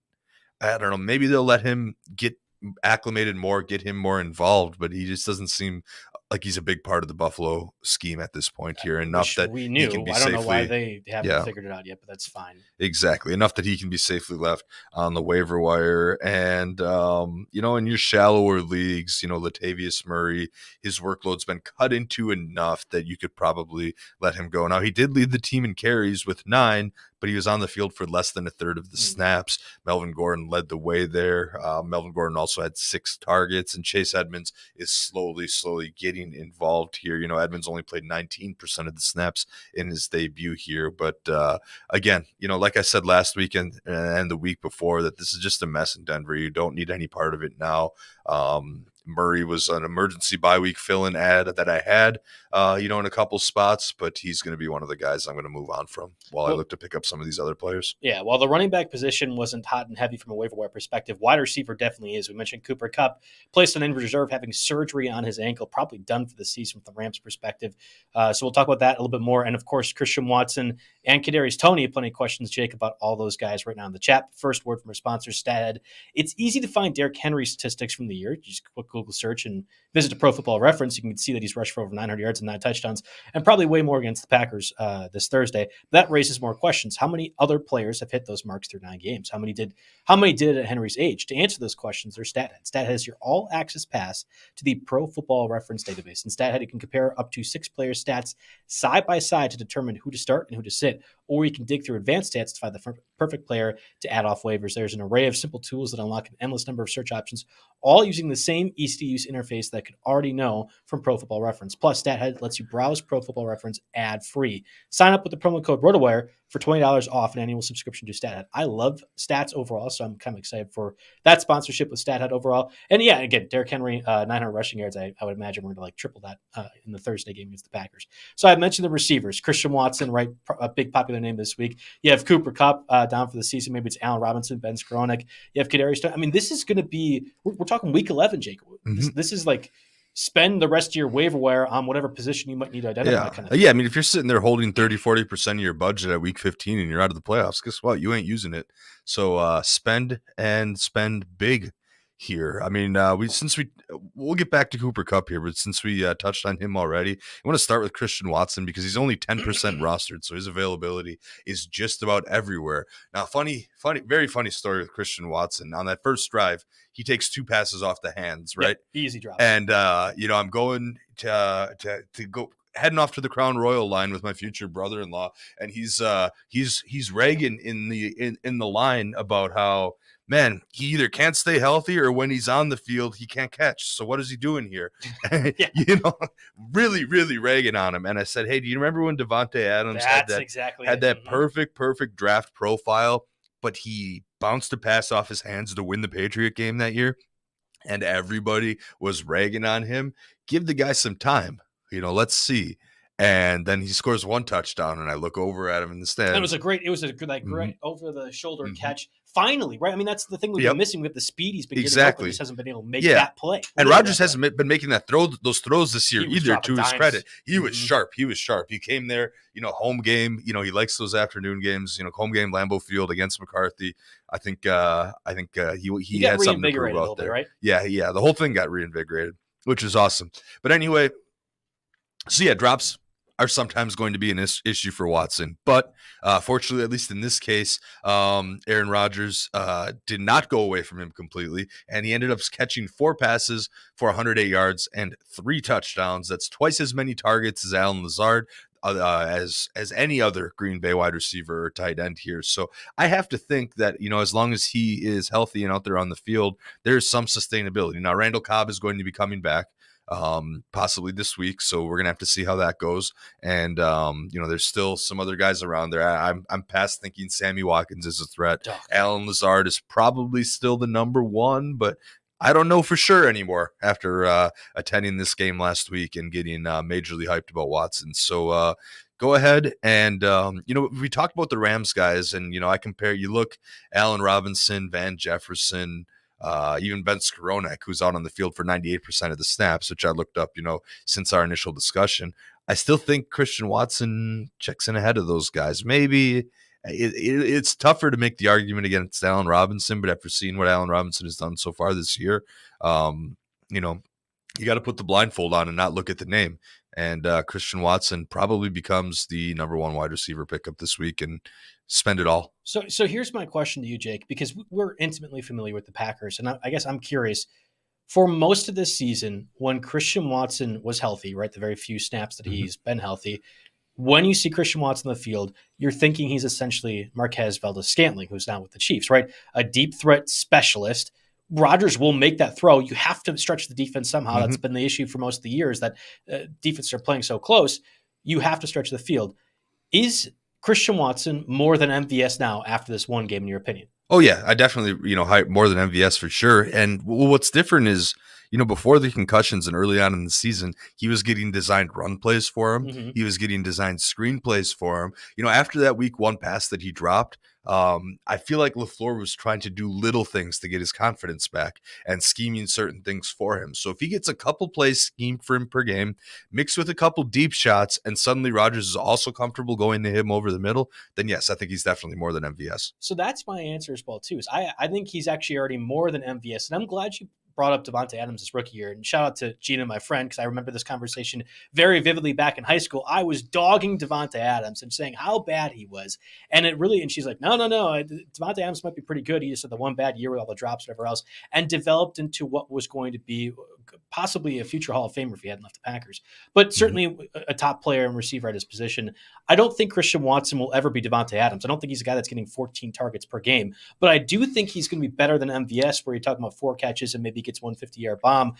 I don't know, maybe they'll let him get acclimated more, get him more involved, but he just doesn't seem like he's a big part of the Buffalo scheme at this point here. Enough that we knew. He can be I don't safely, know why they haven't figured it out yet, but that's fine. Exactly. Enough that he can be safely left on the waiver wire. And, in your shallower leagues, Latavius Murray, his workload's been cut into enough that you could probably let him go. Now, he did lead the team in carries with 9, but he was on the field for less than a third of the snaps. Melvin Gordon led the way there. Melvin Gordon also had 6 targets, and Chase Edmonds is slowly getting involved here. Edmonds only played 19% of the snaps in his debut here. But again, like I said last week and the week before, that this is just a mess in Denver. You don't need any part of it now. Murray was an emergency bye week fill-in ad that I had, in a couple spots, but he's going to be one of the guys I'm going to move on from while I look to pick up some of these other players. Yeah, while the running back position wasn't hot and heavy from a waiver wire perspective, wide receiver definitely is. We mentioned Cooper Kupp, placed on injured reserve, having surgery on his ankle, probably done for the season from the Rams' perspective. So we'll talk about that a little bit more. And, of course, Christian Watson and Kadarius Toney. Plenty of questions, Jake, about all those guys right now in the chat. First word from our sponsor, StatHead. It's easy to find Derrick Henry statistics from the year. You just quick Google search and visit a Pro Football Reference. You can see that he's rushed for over 900 yards and 9 touchdowns, and probably way more against the Packers this Thursday. That raises more questions. How many other players have hit those marks through 9 games? How many did it at Henry's age? To answer those questions, there's StatHead. StatHead is your all-access pass to the Pro Football Reference database. In StatHead, you can compare up to 6 players' stats side by side to determine who to start and who to sit, or you can dig through advanced stats to find the perfect player to add off waivers. There's an array of simple tools that unlock an endless number of search options, all using the same easy-to-use interface that could already know from Pro Football Reference. Plus, StatHead lets you browse Pro Football Reference ad-free. Sign up with the promo code RotoWire for $20 off an annual subscription to StatHead. I love stats overall, so I'm kind of excited for that sponsorship with StatHead overall. And yeah, again, Derrick Henry, 900 rushing yards. I would imagine we're going to triple that in the Thursday game against the Packers. So I mentioned the receivers. Christian Watson, right, a big popular name this week. You have Cooper Kupp down for the season. Maybe it's Allen Robinson, Ben Skowronek. You have Kadarius Toney. I mean, this is going to be – we're talking week 11, Jake. This is like – spend the rest of your waiver wire on whatever position you might need to identify. Yeah, I mean, if you're sitting there holding 30-40% of your budget at week 15 and you're out of the playoffs, guess what? You ain't using it. So spend big here. I mean, we'll get back to Cooper Kupp here, but since we touched on him already, I want to start with Christian Watson because he's only 10% rostered, so his availability is just about everywhere. Now, very funny story with Christian Watson. On that first drive, he takes 2 passes off the hands, right? Yep, easy drop. And I'm going to go heading off to the Crown Royal line with my future brother-in-law, and he's ragging in the line about how, man, he either can't stay healthy or when he's on the field, he can't catch. So what is he doing here? Really, really ragging on him. And I said, hey, do you remember when Davante Adams had that perfect draft profile, but he bounced a pass off his hands to win the Patriot game that year? And everybody was ragging on him. Give the guy some time. Let's see. And then he scores one touchdown, and I look over at him in the stands. It was a great over the shoulder catch. Finally, right? I mean, that's the thing we've been missing with the speed he's been getting. Exactly, just hasn't been able to make that play. And Rodgers hasn't been making those throws this year either. To his credit, he was sharp. He was sharp. He came there, home game. He likes those afternoon games. Home game, Lambeau Field against McCarthy. I think he had something to prove out there, right? Yeah. The whole thing got reinvigorated, which is awesome. But anyway, so drops are sometimes going to be an issue for Watson. But fortunately, at least in this case, Aaron Rodgers did not go away from him completely, and he ended up catching 4 passes for 108 yards and 3 touchdowns. That's twice as many targets as Allen Lazard, as any other Green Bay wide receiver or tight end here. So I have to think that, as long as he is healthy and out there on the field, there's some sustainability. Now, Randall Cobb is going to be coming back. Possibly this week, so we're gonna have to see how that goes. And there's still some other guys around there. I'm past thinking Sammy Watkins is a threat. Allen Lazard is probably still the number 1, but I don't know for sure anymore after attending this game last week and getting majorly hyped about Watson. So go ahead and we talked about the Rams guys, and I compare. You look, Allen Robinson, Van Jefferson. Even Ben Skowronek, who's out on the field for 98% of the snaps, which I looked up, since our initial discussion. I still think Christian Watson checks in ahead of those guys. Maybe it's tougher to make the argument against Allen Robinson, but after seeing what Allen Robinson has done so far this year, you got to put the blindfold on and not look at the name. And Christian Watson probably becomes the number 1 wide receiver pickup this week and spend it all. So here's my question to you, Jake, because we're intimately familiar with the Packers. And I guess I'm curious, for most of this season, when Christian Watson was healthy, right, the very few snaps that he's been healthy, when you see Christian Watson on the field, you're thinking he's essentially Marquez Valdes-Scantling, who's now with the Chiefs, right? A deep threat specialist. Rodgers will make that throw. You have to stretch the defense somehow. That's been the issue for most of the years, that defenses are playing so close. You have to stretch the field. Is Christian Watson more than MVS now after this one game, in your opinion? Oh, yeah. I definitely, hype more than MVS for sure. And what's different is, before the concussions and early on in the season, he was getting designed run plays for him. He was getting designed screen plays for him. After that week 1 pass that he dropped, I feel like LaFleur was trying to do little things to get his confidence back and scheming certain things for him. So if he gets a couple plays schemed for him per game, mixed with a couple deep shots, and suddenly Rodgers is also comfortable going to him over the middle, then yes, I think he's definitely more than MVS. So that's my answer as well, too. Is I think he's actually already more than MVS, and I'm glad you brought up Davante Adams this rookie year. And shout out to Gina, my friend, because I remember this conversation very vividly back in high school. I was dogging Davante Adams and saying how bad he was. And she's like, no. Davante Adams might be pretty good. He just had the one bad year with all the drops, whatever else, and developed into what was going to be possibly a future Hall of Famer if he hadn't left the Packers. But certainly a top player and receiver at his position. I don't think Christian Watson will ever be Davante Adams. I don't think he's a guy that's getting 14 targets per game. But I do think he's going to be better than MVS, where you're talking about 4 catches and maybe gets 150-yard bomb.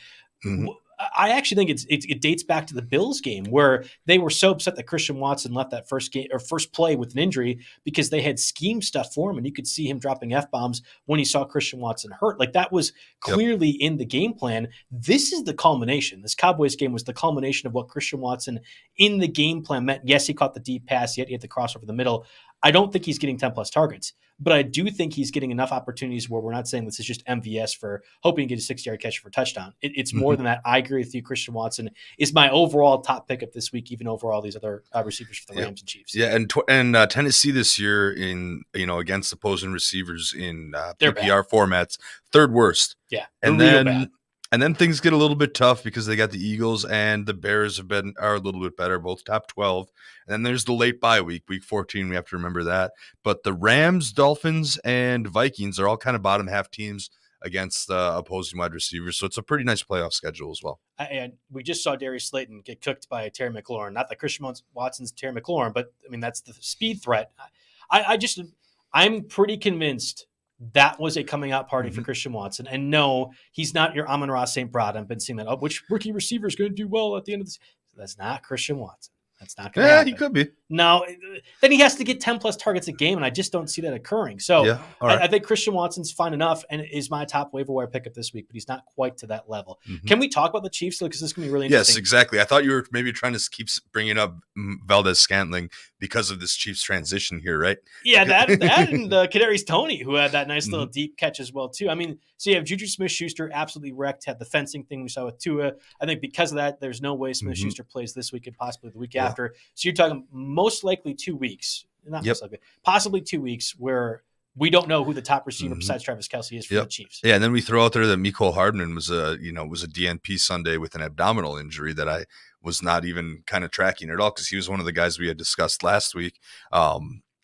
I actually think it dates back to the Bills game, where they were so upset that Christian Watson left that first play with an injury because they had scheme stuff for him, and you could see him dropping F-bombs when he saw Christian Watson hurt. Like, that was clearly in the game plan. This is the culmination. This Cowboys game was the culmination of what Christian Watson in the game plan meant. Yes, he caught the deep pass, yet he had the cross over the middle. I don't think he's getting 10-plus targets, but I do think he's getting enough opportunities where we're not saying this is just MVS for hoping to get a 60-yard catch for a touchdown. It's more than that. I agree with you. Christian Watson is my overall top pickup this week, even over all these other receivers for the Rams and Chiefs. Yeah, and Tennessee this year in against opposing receivers in PPR formats, 3rd worst. Yeah, and then things get a little bit tough because they got the Eagles and the Bears are a little bit better, both top 12. And then there's the late bye week 14. We have to remember that. But the Rams, Dolphins, and Vikings are all kind of bottom half teams. against opposing wide receivers. So it's a pretty nice playoff schedule as well. And we just saw Darius Slayton get cooked by Terry McLaurin. Not that Christian Watson's Terry McLaurin, but I mean, that's the speed threat. I'm pretty convinced that was a coming out party for Christian Watson. And no, he's not your Amon-Ra St. Broad. I've been seeing that. Oh, which rookie receiver is going to do well at the end of this? That's not Christian Watson. That's not going to happen. He could be. No, then he has to get 10 plus targets a game, and I just don't see that occurring. So Yeah. All right. I think Christian Watson's fine enough and is my top waiver wire pickup this week, but he's not quite to that level. Can we talk about the Chiefs, though? Because this is going to be really interesting. Yes, exactly. I thought you were maybe trying to keep bringing up Valdez-Scantling because of this Chiefs transition here, right? Yeah, that and Kadarius Toney, who had that nice little deep catch as well, too. I mean, so you have Juju Smith-Schuster absolutely wrecked, had the fencing thing we saw with Tua. I think because of that, there's no way Smith-Schuster plays this week and possibly the week after. So you're talking most likely 2 weeks, not most likely, possibly 2 weeks where we don't know who the top receiver besides Travis Kelce is for the Chiefs. Yeah, and then we throw out there that Mecole Hardman was a DNP Sunday with an abdominal injury that I was not even kind of tracking at all because he was one of the guys we had discussed last week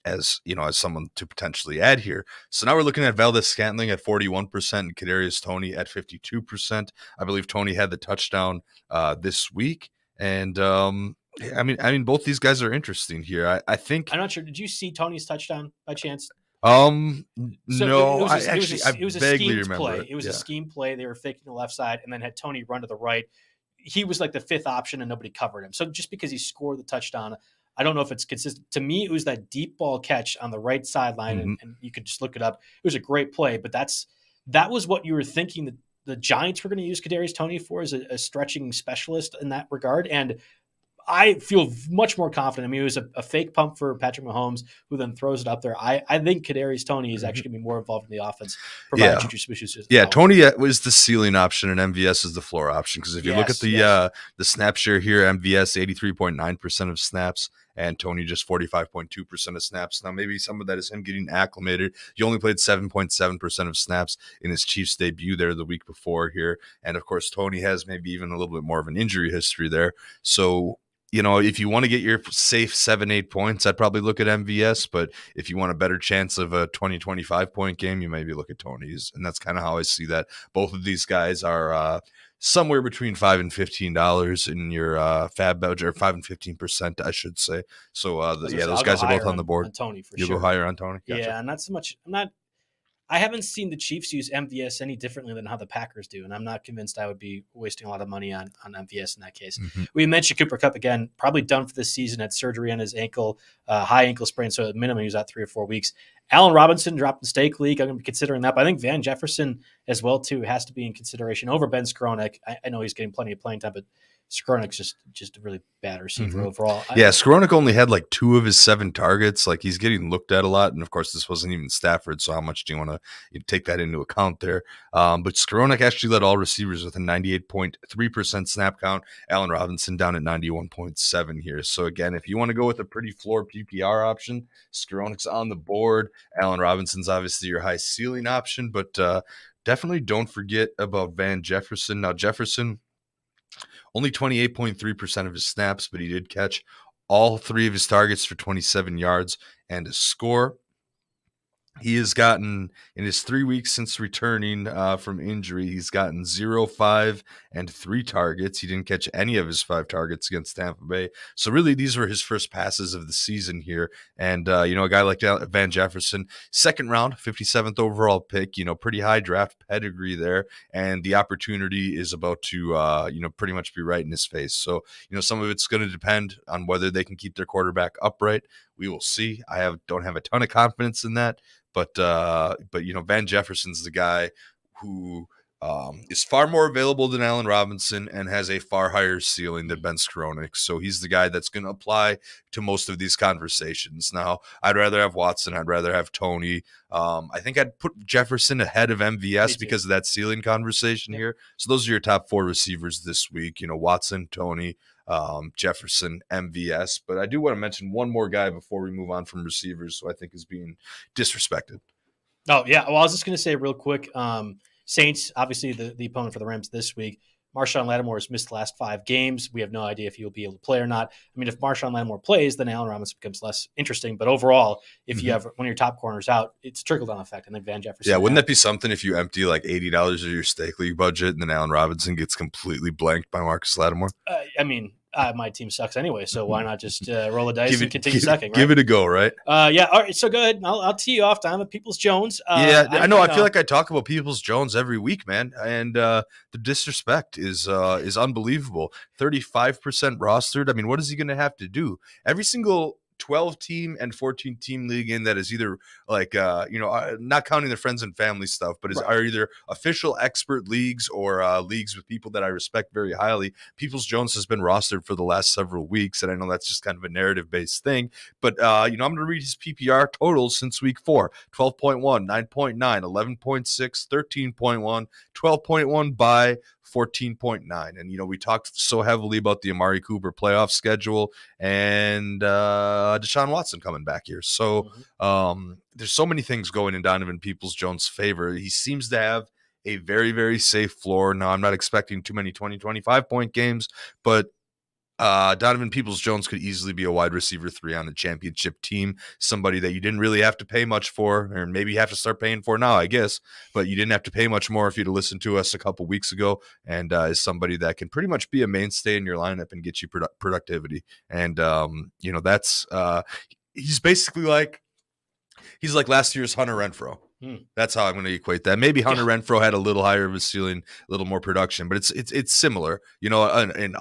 as someone to potentially add here. So now we're looking at Valdez-Scantling at 41% and Kadarius Toney at 52%. I believe Toney had the touchdown this week, and I mean, both these guys are interesting here. I think I'm not sure. Did you see Toney's touchdown by chance? No, It was a vaguely schemed remember play. it. It was a scheme play. They were faking the left side and then had Toney run to the right. He was like the fifth option and nobody covered him. So just because he scored the touchdown, I don't know if it's consistent. To me, it was that deep ball catch on the right sideline, and you could just look it up. It was a great play, but that was what you were thinking that the Giants were going to use Kadarius Toney for as a stretching specialist in that regard. And I feel much more confident. I mean, it was a fake pump for Patrick Mahomes, who then throws it up there. I think Kadarius Toney is actually going to be more involved in the offense. Juju Smith-Schuster. Yeah, Toney was the ceiling option, and MVS is the floor option. Because if you look at the snap share here, MVS 83.9% of snaps, and Toney just 45.2% of snaps. Now, maybe some of that is him getting acclimated. He only played 7.7% of snaps in his Chiefs debut there the week before here. And, of course, Toney has maybe even a little bit more of an injury history there. So, if you want to get your safe 7-8 points, I'd probably look at MVS. But if you want a better chance of a 20-25 point game, you maybe look at Toney's. And that's kind of how I see that. Both of these guys are somewhere between $5 and $15 in your fab budget, or 5 and 15%, I should say. So those guys are both on the board. On Toney for You'll sure. go higher on Toney. Gotcha. Yeah, not so much. I haven't seen the Chiefs use MVS any differently than how the Packers do, and I'm not convinced I would be wasting a lot of money on MVS in that case. We mentioned Cooper Kupp again, probably done for this season, had surgery on his ankle, high ankle sprain, so at minimum he was out 3 or 4 weeks. Allen Robinson dropped in stake league. I'm going to be considering that, but I think Van Jefferson as well too has to be in consideration over Ben Skronik. I know he's getting plenty of playing time, but Skronik's just a really bad receiver overall. Skronik only had like 2 of his 7 targets. Like, he's getting looked at a lot. And of course, this wasn't even Stafford. So how much do you want to take that into account there? But Skronik actually led all receivers with a 98.3% snap count. Allen Robinson down at 91.7 here. So again, if you want to go with a pretty floor PPR option, Skronik's on the board. Allen Robinson's obviously your high ceiling option, but definitely don't forget about Van Jefferson. Now, Jefferson, only 28.3% of his snaps, but he did catch all 3 of his targets for 27 yards and a score. He has gotten, in his 3 weeks since returning from injury, he's gotten 0, 5, and 3 targets. He didn't catch any of his 5 targets against Tampa Bay. So really, these were his first passes of the season here. And, a guy like Van Jefferson, second round, 57th overall pick, pretty high draft pedigree there. And the opportunity is about to, pretty much be right in his face. So, some of it's going to depend on whether they can keep their quarterback upright. We will see. Don't have a ton of confidence in that. But Van Jefferson's the guy who is far more available than Allen Robinson and has a far higher ceiling than Ben Skronik. So he's the guy that's going to apply to most of these conversations. Now, I'd rather have Watson. I'd rather have Toney. I think I'd put Jefferson ahead of MVS because of that ceiling conversation here. So those are your top 4 receivers this week. Watson, Toney, Jefferson, MVS. But I do want to mention one more guy before we move on from receivers who I think is being disrespected. Oh, yeah. Well, I was just going to say real quick, Saints, obviously the opponent for the Rams this week. Marshawn Lattimore has missed the last 5 games. We have no idea if he will be able to play or not. I mean, if Marshawn Lattimore plays, then Allen Robinson becomes less interesting. But overall, if you have one of your top corners out, it's a trickle-down effect. I think Van Jefferson. Yeah, wouldn't that be something if you empty like $80 of your stake league budget and then Allen Robinson gets completely blanked by Marcus Lattimore? I mean, my team sucks anyway, so why not just roll the dice and continue sucking? Right? Give it a go, right? Yeah. All right. So go ahead. I'll tee you off. Time with Peoples-Jones. I know. I feel like I talk about Peoples-Jones every week, man, and the disrespect is unbelievable. 35% rostered. I mean, what is he going to have to do? Every single 12-team and 14-team league in that is either like not counting the friends and family stuff, but are either official expert leagues or leagues with people that I respect very highly. Peoples-Jones has been rostered for the last several weeks, and I know that's just kind of a narrative-based thing, but I'm going to read his PPR totals since week 4: 12.1, 9.9, 11.6, 13.1, 12.1 by 14.9. And we talked so heavily about the Amari Cooper playoff schedule and Deshaun Watson coming back here. So there's so many things going in Donovan Peoples-Jones' favor. He seems to have a very, very safe floor. Now, I'm not expecting too many 20-25 point games, but Donovan Peoples-Jones could easily be a wide receiver 3 on a championship team, somebody that you didn't really have to pay much for, or maybe you have to start paying for now, I guess, but you didn't have to pay much more if you'd have listened to us a couple weeks ago, and is somebody that can pretty much be a mainstay in your lineup and get you productivity. And, that's he's basically like last year's Hunter Renfrow. That's how I'm going to equate that. Maybe Hunter Renfrow had a little higher of a ceiling, a little more production, but it's similar. An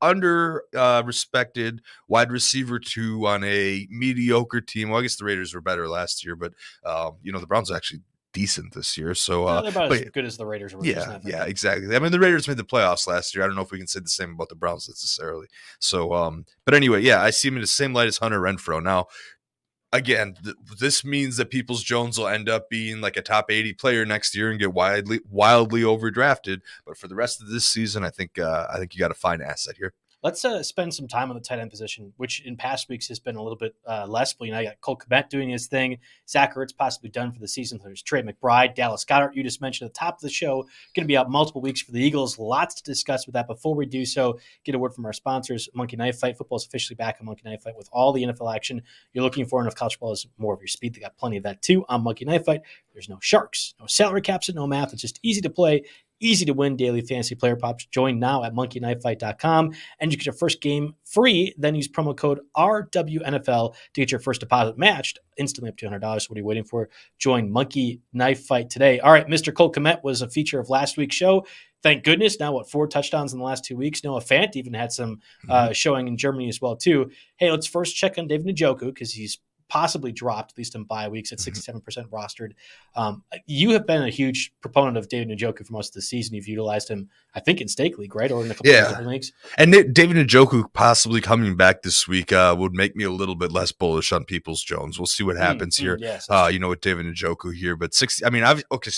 under respected wide receiver 2 on a mediocre team. Well, I guess the Raiders were better last year, but the Browns are actually decent this year. So they're about as good as the Raiders were. Yeah, exactly. I mean, the Raiders made the playoffs last year. I don't know if we can say the same about the Browns necessarily. So, but anyway, yeah, I see him in the same light as Hunter Renfrow. Now, again, this means that Peoples-Jones will end up being like a top 80 player next year and get wildly overdrafted. But for the rest of this season, I think you got a fine asset here. Let's spend some time on the tight end position, which in past weeks has been a little bit less. But I got Cole Kmet doing his thing. Zach Ertz possibly done for the season. There's Trey McBride, Dallas Goedert. You just mentioned at the top of the show, going to be out multiple weeks for the Eagles. Lots to discuss with that. Before we do so, get a word from our sponsors. Monkey Knife Fight. Football is officially back on Monkey Knife Fight with all the NFL action you're looking for. And if college football is more of your speed, they got plenty of that too on Monkey Knife Fight. There's no sharks, no salary caps, and no math. It's just easy to play. Easy to win daily fantasy player props. Join now at monkeyknifefight.com and you get your first game free. Then use promo code RWNFL to get your first deposit matched instantly up to $200. What are you waiting for? Join Monkey Knife Fight today. All right, Mr. Cole Kmet was a feature of last week's show. Thank goodness. Now, 4 touchdowns in the last 2 weeks. Noah Fant even had some showing in Germany as well, too. Hey, let's first check on David Njoku because he's possibly dropped, at least in bye weeks, at 67% rostered. You have been a huge proponent of David Njoku for most of the season. You've utilized him, I think, in stake league, right? Or in a couple of different leagues. And David Njoku possibly coming back this week would make me a little bit less bullish on Peoples-Jones. We'll see what happens here. Yes, with David Njoku here. But so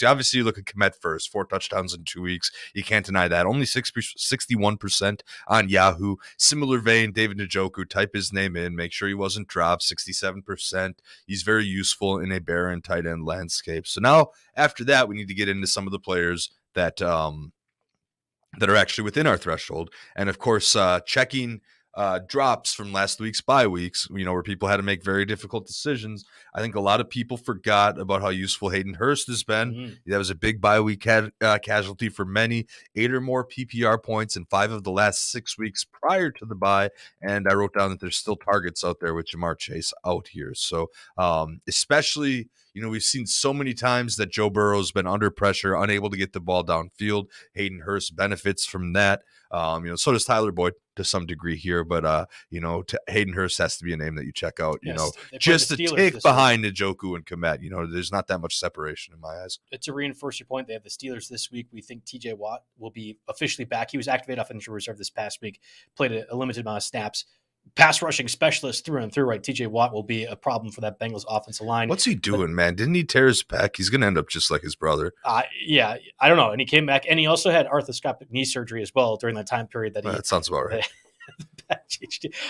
obviously you look at Kmet first, 4 touchdowns in 2 weeks. You can't deny that. Only 61% on Yahoo. Similar vein, David Njoku, type his name in, make sure he wasn't dropped, 67%. He's very useful in a barren tight end landscape. So now after that, we need to get into some of the players that are actually within our threshold. And of course, checking drops from last week's bye weeks, where people had to make very difficult decisions. I think a lot of people forgot about how useful Hayden Hurst has been. That was a big bye week casualty for many. 8 or more PPR points in 5 of the last 6 weeks prior to the bye. And I wrote down that there's still targets out there with Jamar Chase out here. So especially, we've seen so many times that Joe Burrow's been under pressure, unable to get the ball downfield. Hayden Hurst benefits from that. So does Tyler Boyd to some degree here, but Hayden Hurst has to be a name that you check out, just to take behind Njoku and Kmet. There's not that much separation in my eyes. To reinforce your point, they have the Steelers this week. We think TJ Watt will be officially back. He was activated off injury reserve this past week, played a limited amount of snaps. Pass rushing specialist through and through, right? TJ Watt will be a problem for that Bengals offensive line. What's he doing, man? Didn't he tear his pec? He's going to end up just like his brother. Yeah, I don't know. And he came back, and he also had arthroscopic knee surgery as well during that time period. That sounds about right.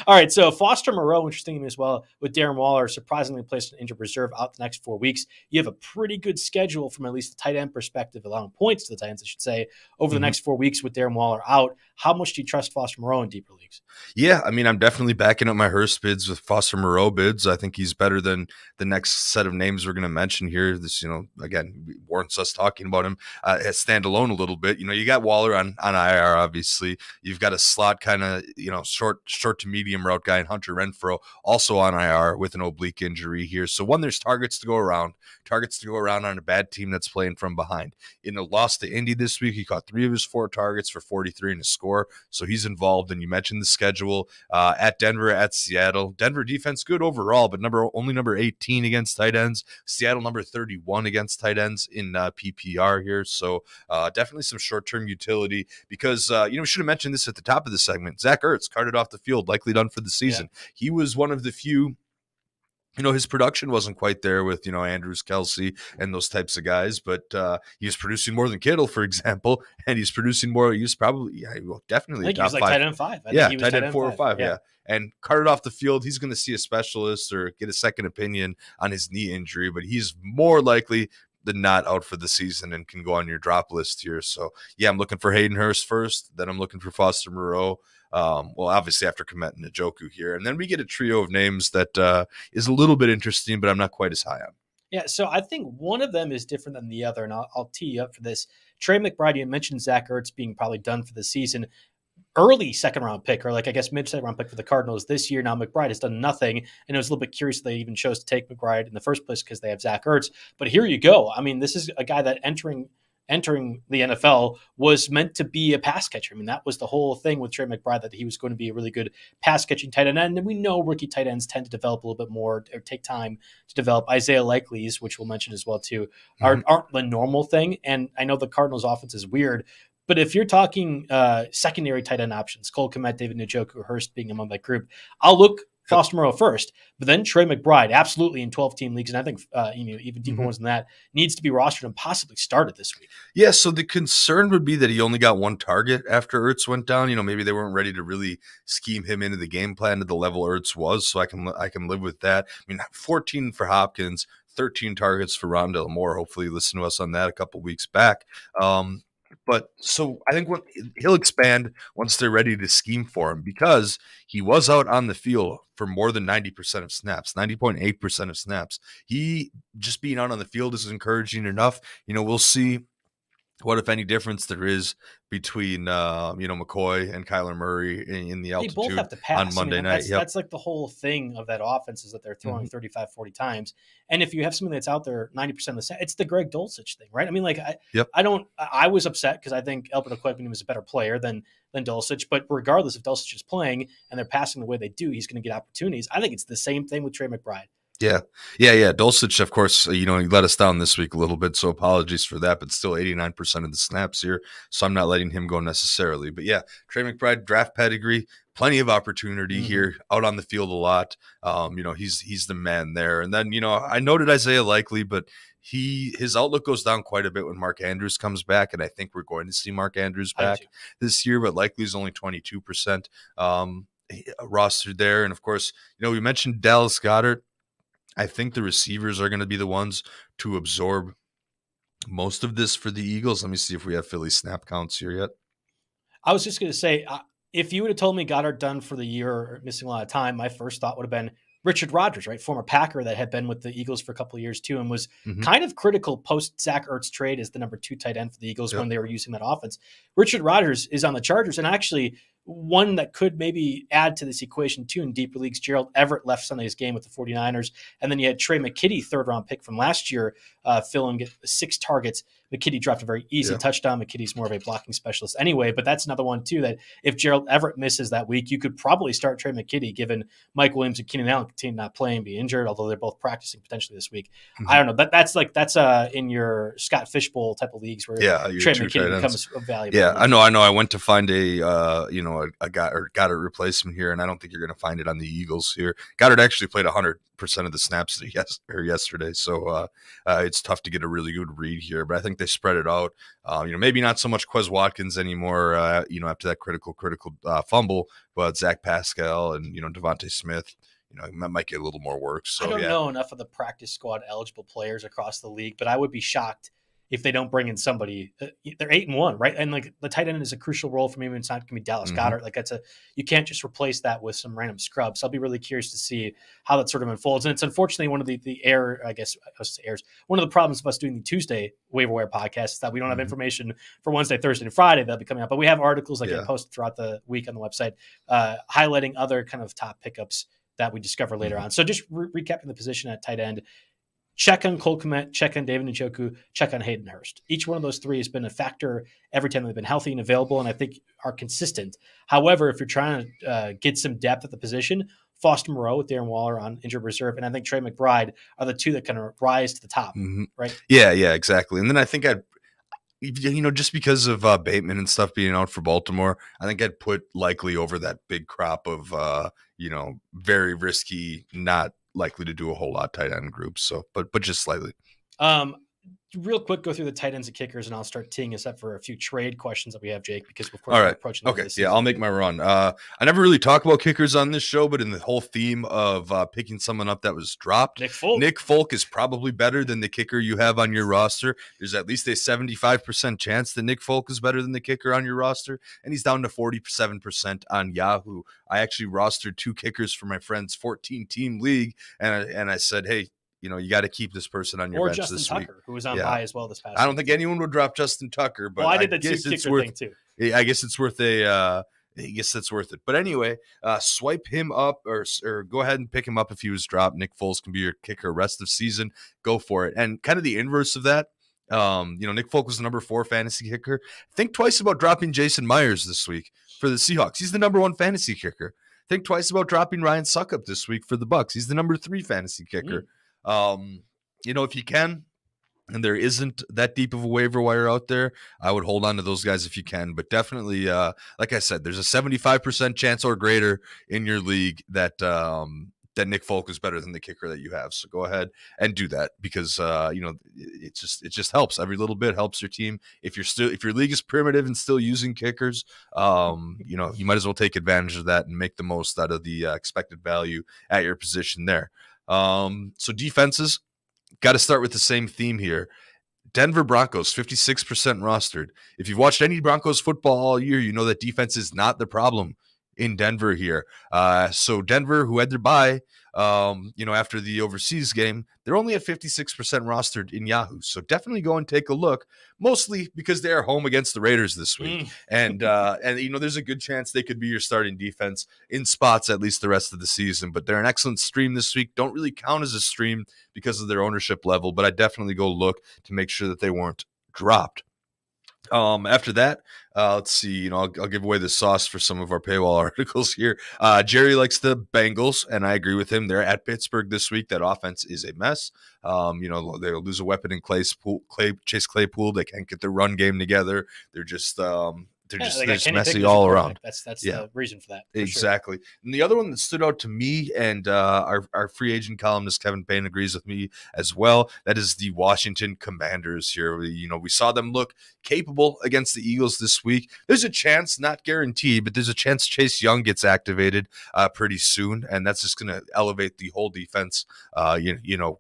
All right, so Foster Moreau, interesting to me as well, with Darren Waller surprisingly placed on injured reserve out the next 4 weeks. You have a pretty good schedule from at least the tight end perspective, allowing points to the tight ends, I should say, over the next 4 weeks with Darren Waller out. How much do you trust Foster Moreau in deeper leagues? Yeah, I mean, I'm definitely backing up my Hurst bids with Foster Moreau bids. I think he's better than the next set of names we're going to mention here. This, again, warrants us talking about him as standalone a little bit. You got Waller on IR, obviously. You've got a slot kind of, short to medium route guy in Hunter Renfrow, also on IR with an oblique injury here. So there's targets to go around on a bad team that's playing from behind. In a loss to Indy this week, he caught 3 of his 4 targets for 43 and a score. So he's involved. And you mentioned the schedule at Denver, at Seattle. Denver defense good overall, but only number 18 against tight ends. Seattle number 31 against tight ends in PPR here. So definitely some short-term utility because, we should have mentioned this at the top of the segment. Zach Ertz carted off the field, likely done for the season. Yeah. He was one of the few. His production wasn't quite there with, Andrews, Kelsey, and those types of guys, but he was producing more than Kittle, for example, and he's producing more. He was probably, definitely. I think he was like tight end 5. Tight end 4 or 5, yeah. And carted off the field. He's going to see a specialist or get a second opinion on his knee injury, but he's more likely than not out for the season and can go on your drop list here. So, yeah, I'm looking for Hayden Hurst first, then I'm looking for Foster Moreau. Obviously after Komet and Njoku here. And then we get a trio of names that is a little bit interesting, but I'm not quite as high on. Yeah, so I think one of them is different than the other, and I'll tee you up for this. Trey McBride, you mentioned Zach Ertz being probably done for the season. Early second-round pick, or mid-second-round pick for the Cardinals this year. Now McBride has done nothing, and it was a little bit curious they even chose to take McBride in the first place because they have Zach Ertz. But here you go. I mean, this is a guy that entering the NFL was meant to be a pass catcher. I mean, that was the whole thing with Trey McBride, that he was going to be a really good pass catching tight end. And we know rookie tight ends tend to develop a little bit more or take time to develop. Isaiah Likely's, which we'll mention as well too, aren't the normal thing. And I know the Cardinals offense is weird, but if you're talking secondary tight end options, Cole Kmet, David Njoku, Hurst being among that group, I'll look Foster Moreau first, but then Trey McBride, absolutely in 12-team leagues, and I think even deeper ones than that, needs to be rostered and possibly started this week. Yeah, so the concern would be that he only got 1 target after Ertz went down. Maybe they weren't ready to really scheme him into the game plan to the level Ertz was, so I can live with that. I mean, 14 for Hopkins, 13 targets for Rondale Moore. Hopefully you listened to us on that a couple weeks back. But so I think he'll expand once they're ready to scheme for him, because he was out on the field for more than 90% of snaps, 90.8% of snaps. He just being out on the field is encouraging enough. We'll see what, if any, difference there is between McCoy and Kyler Murray in the altitude. They both have to pass on Monday night. That's like the whole thing of that offense, is that they're throwing 35, 40 times. And if you have something that's out there 90% of the snap, it's the Greg Dulcich thing, right? I mean, I was upset because I think Albert Okwuegbunam was a better player than Dulcich, but regardless if Dulcich is playing and they're passing the way they do, he's going to get opportunities. I think it's the same thing with Trey McBride. Yeah. Dulcich, of course, he let us down this week a little bit, so apologies for that, but still 89% of the snaps here, so I'm not letting him go necessarily. But yeah, Trey McBride, draft pedigree, plenty of opportunity here, out on the field a lot. He's the man there. And then, I noted Isaiah Likely, but his outlook goes down quite a bit when Mark Andrews comes back, and I think we're going to see Mark Andrews back this year, but Likely's only 22% rostered there. And of course, we mentioned Dallas Goedert. I think the receivers are going to be the ones to absorb most of this for the Eagles. Let me see if we have Philly snap counts here yet. I was just going to say, if you would have told me Goddard done for the year or missing a lot of time, my first thought would have been Richard Rodgers, right? Former Packer that had been with the Eagles for a couple of years too, and was kind of critical post Zach Ertz trade as the number 2 tight end for the Eagles when they were using that offense. Richard Rodgers is on the Chargers, and actually one that could maybe add to this equation too in deeper leagues. Gerald Everett left Sunday's game with the 49ers. And then you had Trey McKitty, 3rd-round pick from last year, fill in, get 6 targets. McKitty dropped a very easy touchdown. McKitty's more of a blocking specialist anyway, but that's another one too, that if Gerald Everett misses that week, you could probably start Trey McKitty, given Mike Williams and Keenan Allen continue not play and be injured, although they're both practicing potentially this week. I don't know. That's in your Scott Fishbowl type of leagues where Trey McKitty becomes valuable. Yeah, I know. I went to find a Goddard replacement here, and I don't think you're going to find it on the Eagles here. Goddard actually played 100% of the snaps yesterday, so it's tough to get a really good read here. But I think they spread it out. Maybe not so much Quez Watkins anymore, after that critical fumble, but Zach Pascal and, Devontae Smith, might get a little more work. So I don't know enough of the practice squad eligible players across the league, but I would be shocked if they don't bring in somebody. They're 8-1, right? And like the tight end is a crucial role for me. It's not going to be Dallas Goedert. Like you can't just replace that with some random scrub. So I'll be really curious to see how that sort of unfolds. And it's unfortunately one of the error, I guess, errors. One of the problems of us doing the Tuesday waiver wire podcast is that we don't have information for Wednesday, Thursday, and Friday that'll be coming out. But we have articles that get posted throughout the week on the website, highlighting other kind of top pickups that we discover later on. So just recapping the position at tight end. Check on Cole Kmet, check on David Njoku, check on Hayden Hurst. Each one of those three has been a factor every time they've been healthy and available, and I think are consistent. However, if you're trying to get some depth at the position, Foster Moreau with Darren Waller on injured reserve, and I think Trey McBride are the two that kind of rise to the top, right? Yeah, exactly. And then I think just because of Bateman and stuff being out for Baltimore, I think I'd put likely over that big crop of, very risky, not likely to do a whole lot tight end groups. So, but just slightly. Real quick, go through the tight ends and kickers, and I'll start teeing us up for a few trade questions that we have, Jake, because of course we're approaching. Okay, I'll make my run. I never really talk about kickers on this show, but in the whole theme of picking someone up that was dropped, Nick Folk is probably better than the kicker you have on your roster. There's at least a 75% chance that Nick Folk is better than the kicker on your roster, and he's down to 47% on Yahoo. I actually rostered 2 kickers for my friend's 14-team league, and I said, hey, you got to keep this person on your bench Justin this Tucker, week. Who was on bye as well this past I don't think anyone would drop Justin Tucker, but I did the two-kicker thing too. I guess it's worth I guess that's worth it. But anyway, swipe him up or go ahead and pick him up if he was dropped. Nick Foles can be your kicker rest of season. Go for it. And kind of the inverse of that, Nick Folk was the number 4 fantasy kicker. Think twice about dropping Jason Myers this week for the Seahawks. He's the number 1 fantasy kicker. Think twice about dropping Ryan Suckup this week for the Bucs. He's the number 3 fantasy kicker. If you can, and there isn't that deep of a waiver wire out there, I would hold on to those guys if you can. But definitely, like I said, there's a 75% chance or greater in your league that Nick Folk is better than the kicker that you have. So go ahead and do that because it just helps. Every little bit helps your team. If your league is primitive and still using kickers, you might as well take advantage of that and make the most out of the expected value at your position there. So defenses, got to start with the same theme here. Denver Broncos, 56% rostered. If you've watched any Broncos football all year, you know that defense is not the problem in Denver here. So Denver, who had their bye, after the overseas game, they're only at 56% rostered in Yahoo. So definitely go and take a look, mostly because they are home against the Raiders this week. And there's a good chance they could be your starting defense in spots at least the rest of the season. But they're an excellent stream this week. Don't really count as a stream because of their ownership level, but I definitely go look to make sure that they weren't dropped. After that, let's see, I'll give away the sauce for some of our paywall articles here. Jerry likes the Bengals, and I agree with him. They're at Pittsburgh this week. That offense is a mess. They'll lose a weapon in Chase Claypool. They can't get their run game together. They're just messy all around. That's the reason for that. Exactly. Sure. And the other one that stood out to me, and our free agent columnist Kevin Payne agrees with me as well, that is the Washington Commanders here. We saw them look capable against the Eagles this week. There's a chance, not guaranteed, but there's a chance Chase Young gets activated pretty soon, and that's just going to elevate the whole defense,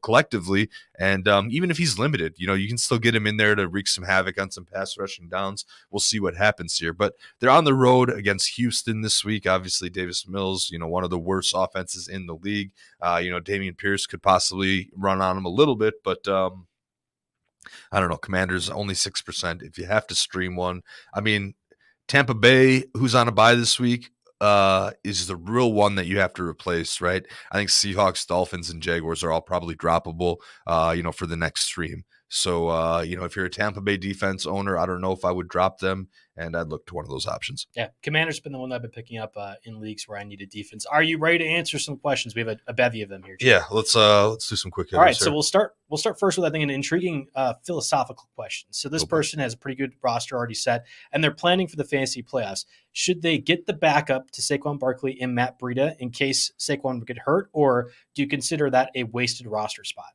collectively. And even if he's limited, you can still get him in there to wreak some havoc on some pass rushing downs. We'll see what happens here. But they're on the road against Houston this week. Obviously, Davis Mills, one of the worst offenses in the league. Dameon Pierce could possibly run on him a little bit, but I don't know. Commanders only 6%. If you have to stream one, Tampa Bay, who's on a bye this week, is the real one that you have to replace, right? I think Seahawks, Dolphins, and Jaguars are all probably droppable, for the next stream. So, if you're a Tampa Bay defense owner, I don't know if I would drop them, and I'd look to one of those options. Yeah, Commander's been the one that I've been picking up in leagues where I needed defense. Are you ready to answer some questions? We have a bevy of them here, Jim. Yeah, let's do some quick hitters. All right, so we'll start first with, I think, an intriguing philosophical question. So this person has a pretty good roster already set, and they're planning for the fantasy playoffs. Should they get the backup to Saquon Barkley and Matt Breida in case Saquon would get hurt, or do you consider that a wasted roster spot?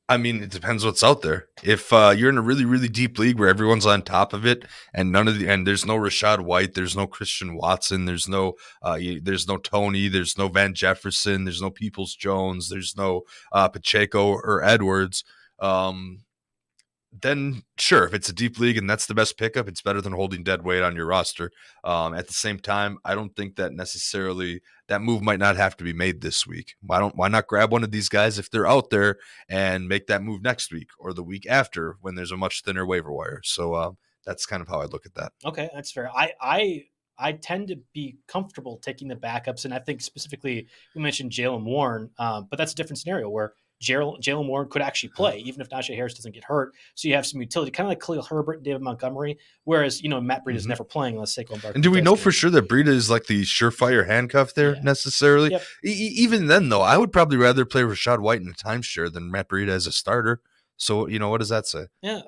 I mean, it depends what's out there. If you're in a really, really deep league where everyone's on top of it, and there's no Rashad White, there's no Christian Watson, there's no Tony, there's no Van Jefferson, there's no Peoples Jones, there's no Pacheco or Edwards. Then sure, if it's a deep league and that's the best pickup, it's better than holding dead weight on your roster. At the same time, I don't think that necessarily that move might not have to be made this week. Why not grab one of these guys if they're out there and make that move next week or the week after when there's a much thinner waiver wire. So that's kind of how I look at that. Okay, that's fair. I tend to be comfortable taking the backups, and I think specifically we mentioned Jaylen Warren, but that's a different scenario where Jaylen Warren could actually play, even if Najee Harris doesn't get hurt. So you have some utility, kind of like Khalil Herbert and David Montgomery, whereas, Matt Breida is never playing unless Saquon Barkley. And do we know for sure that Breida is like the surefire handcuff there necessarily? Yep. Even then, though, I would probably rather play Rashad White in a timeshare than Matt Breida as a starter. So, what does that say? Yeah,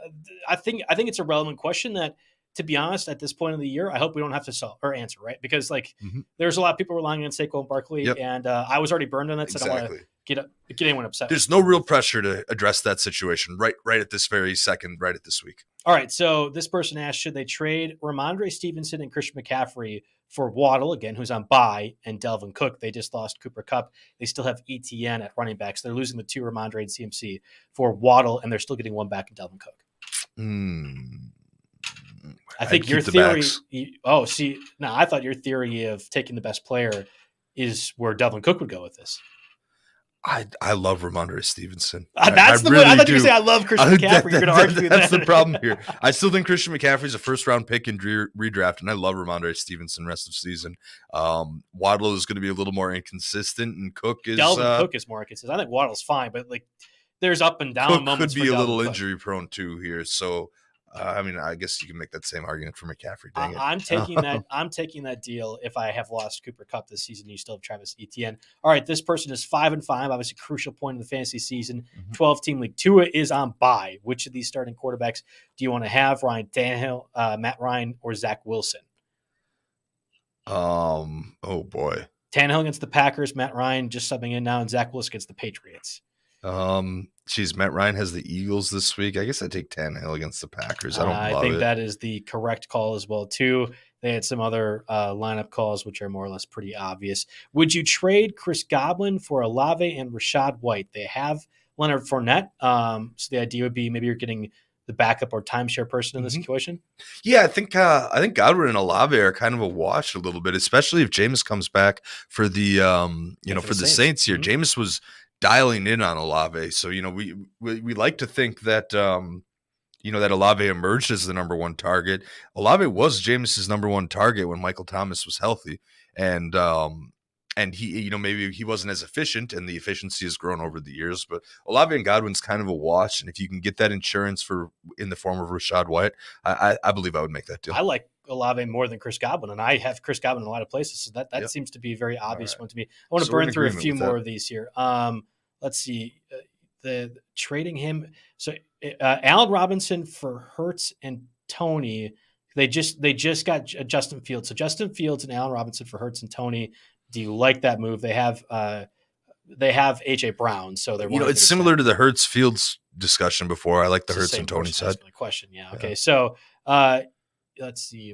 I think it's a relevant question that, to be honest, at this point of the year, I hope we don't have to solve or answer, right? Because there's a lot of people relying on Saquon Barkley, and I was already burned on that, so I don't want to get anyone upset. There's no real pressure to address that situation right at this very second, right at this week. All right, so this person asked, should they trade Ramondre Stevenson and Christian McCaffrey for Waddle, again, who's on bye, and Delvin Cook? They just lost Cooper Kupp. They still have ETN at running backs. They're losing the two, Ramondre and CMC, for Waddle, and they're still getting one back in Delvin Cook. I think your theory. I thought your theory of taking the best player is where Delvin Cook would go with this. I love Ramondre Stevenson. That's the one. I thought you were saying I love Christian McCaffrey. You're going to argue with that. That's the problem here. I still think Christian McCaffrey is a first-round pick in redraft, and I love Ramondre Stevenson rest of season. Waddle is going to be a little more inconsistent, and Delvin Cook is more inconsistent. I think Waddle's fine, but there's up and down Cook moments. Could be a little injury prone too here, so. I guess you can make that same argument for McCaffrey. I'm taking that. I'm taking that deal. If I have lost Cooper Kupp this season, you still have Travis Etienne. All right, this person is 5-5. Obviously, crucial point in the fantasy season. 12-team league. Tua is on bye. Which of these starting quarterbacks do you want to have? Ryan Tannehill, Matt Ryan, or Zach Wilson? Oh boy. Tannehill against the Packers. Matt Ryan just subbing in now, and Zach Wilson against the Patriots. Matt Ryan has the Eagles this week. I guess I take Tannehill against the Packers. I think that is the correct call as well, too. They had some other lineup calls, which are more or less pretty obvious. Would you trade Chris Godwin for Olave and Rashad White? They have Leonard Fournette. So the idea would be maybe you're getting the backup or timeshare person in this situation. Yeah, I think Godwin and Olave are kind of a wash a little bit, especially if Jameis comes back for the for the Saints here. Jameis was dialing in on Olave. So, we like to think that, that Olave emerged as the number one target. Olave was Jameis's number one target when Michael Thomas was healthy. And he, maybe he wasn't as efficient, and the efficiency has grown over the years, but Olave and Godwin's kind of a wash. And if you can get that insurance in the form of Rashad White, I believe I would make that deal. I like Olave more than Chris Godwin, and I have Chris Godwin in a lot of places. So that seems to be a very obvious one to me. I want to burn through a few more of these here. Let's see, the trading him. So Allen Robinson for Hurts and Tony. They just got Justin Fields. So Justin Fields and Allen Robinson for Hurts and Tony. Do you like that move? They have AJ Brown. So they're it's similar to the Hurts Fields discussion before. I like the Hurts and Tony side. Question, yeah. Okay, so let's see.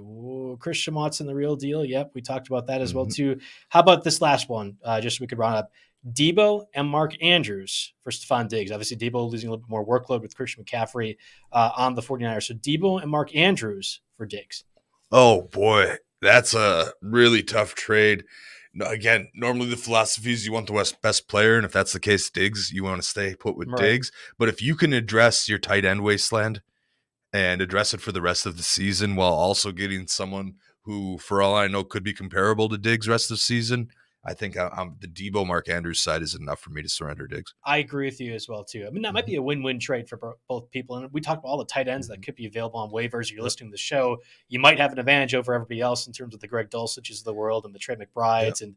Christian Watson, the real deal. Yep, we talked about that as well too. How about this last one? Just so we could round up. Debo and Mark Andrews for Stephon Diggs. Obviously, Debo losing a little bit more workload with Christian McCaffrey on the 49ers. So Debo and Mark Andrews for Diggs. Oh, boy. That's a really tough trade. Again, normally the philosophy is you want the best player, and if that's the case, Diggs, you want to stay put with Diggs. But if you can address your tight end wasteland and address it for the rest of the season while also getting someone who, for all I know, could be comparable to Diggs rest of the season, I think the Debo Mark Andrews side is enough for me to surrender Diggs. I agree with you as well, too. I mean, that might be a win-win trade for both people. And we talked about all the tight ends that could be available on waivers. You're listening to the show. You might have an advantage over everybody else in terms of the Greg Dulciches of the world and the Trey McBrides and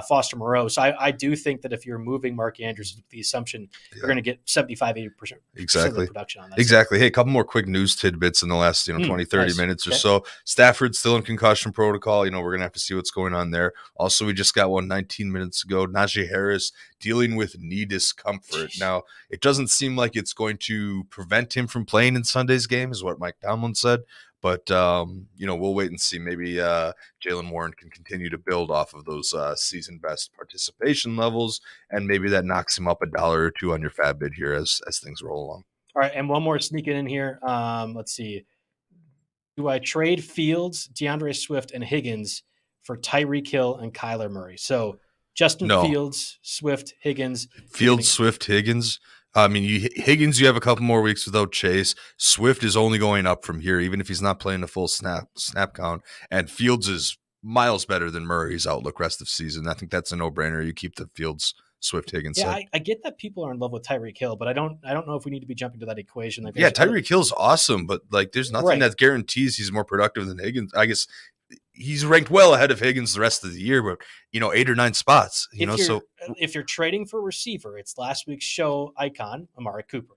Foster Moreau. So I do think that if you're moving Mark Andrews with the assumption you're going to get 75-80% of the production on that. Exactly. Hey, a couple more quick news tidbits in the last 20, 30 minutes or so. Stafford's still in concussion protocol. We're going to have to see what's going on there. Also, we just got one 19 minutes ago. Najee Harris dealing with knee discomfort. Jeez. Now, it doesn't seem like it's going to prevent him from playing in Sunday's game, is what Mike Tomlin said. But, we'll wait and see. Maybe Jaylen Warren can continue to build off of those season-best participation levels, and maybe that knocks him up $1 or $2 on your fab bid here as things roll along. All right, and one more sneaking in here. Let's see. Do I trade Fields, DeAndre Swift, and Higgins for Tyreek Hill and Kyler Murray? So Justin Fields, Swift, Higgins. Swift, Higgins. I mean, Higgins, you have a couple more weeks without Chase. Swift is only going up from here, even if he's not playing the full snap count. And Fields is miles better than Murray's outlook rest of season. I think that's a no-brainer. You keep the Fields, Swift, Higgins. Yeah, I get that people are in love with Tyreek Hill, but I don't know if we need to be jumping to that equation. Like, Tyreek Hill's awesome, but there's nothing that guarantees he's more productive than Higgins. I guess he's ranked well ahead of Higgins the rest of the year, but 8 or 9 spots. If you're trading for a receiver, it's last week's show icon Amari Cooper.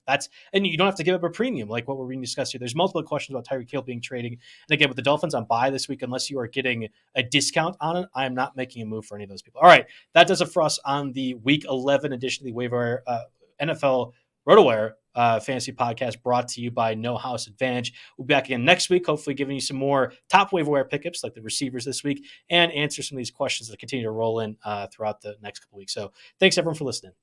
And you don't have to give up a premium like what we're being discussed here. There's multiple questions about Tyreek Hill being trading. And again, with the Dolphins on bye this week, unless you are getting a discount on it, I am not making a move for any of those people. All right, that does it for us on the Week 11 edition of the Waiver NFL RotoWire Fantasy Podcast, brought to you by No House Advantage. We'll be back again next week, hopefully giving you some more top waiver wire pickups like the receivers this week, and answer some of these questions that continue to roll in throughout the next couple weeks. So thanks everyone for listening.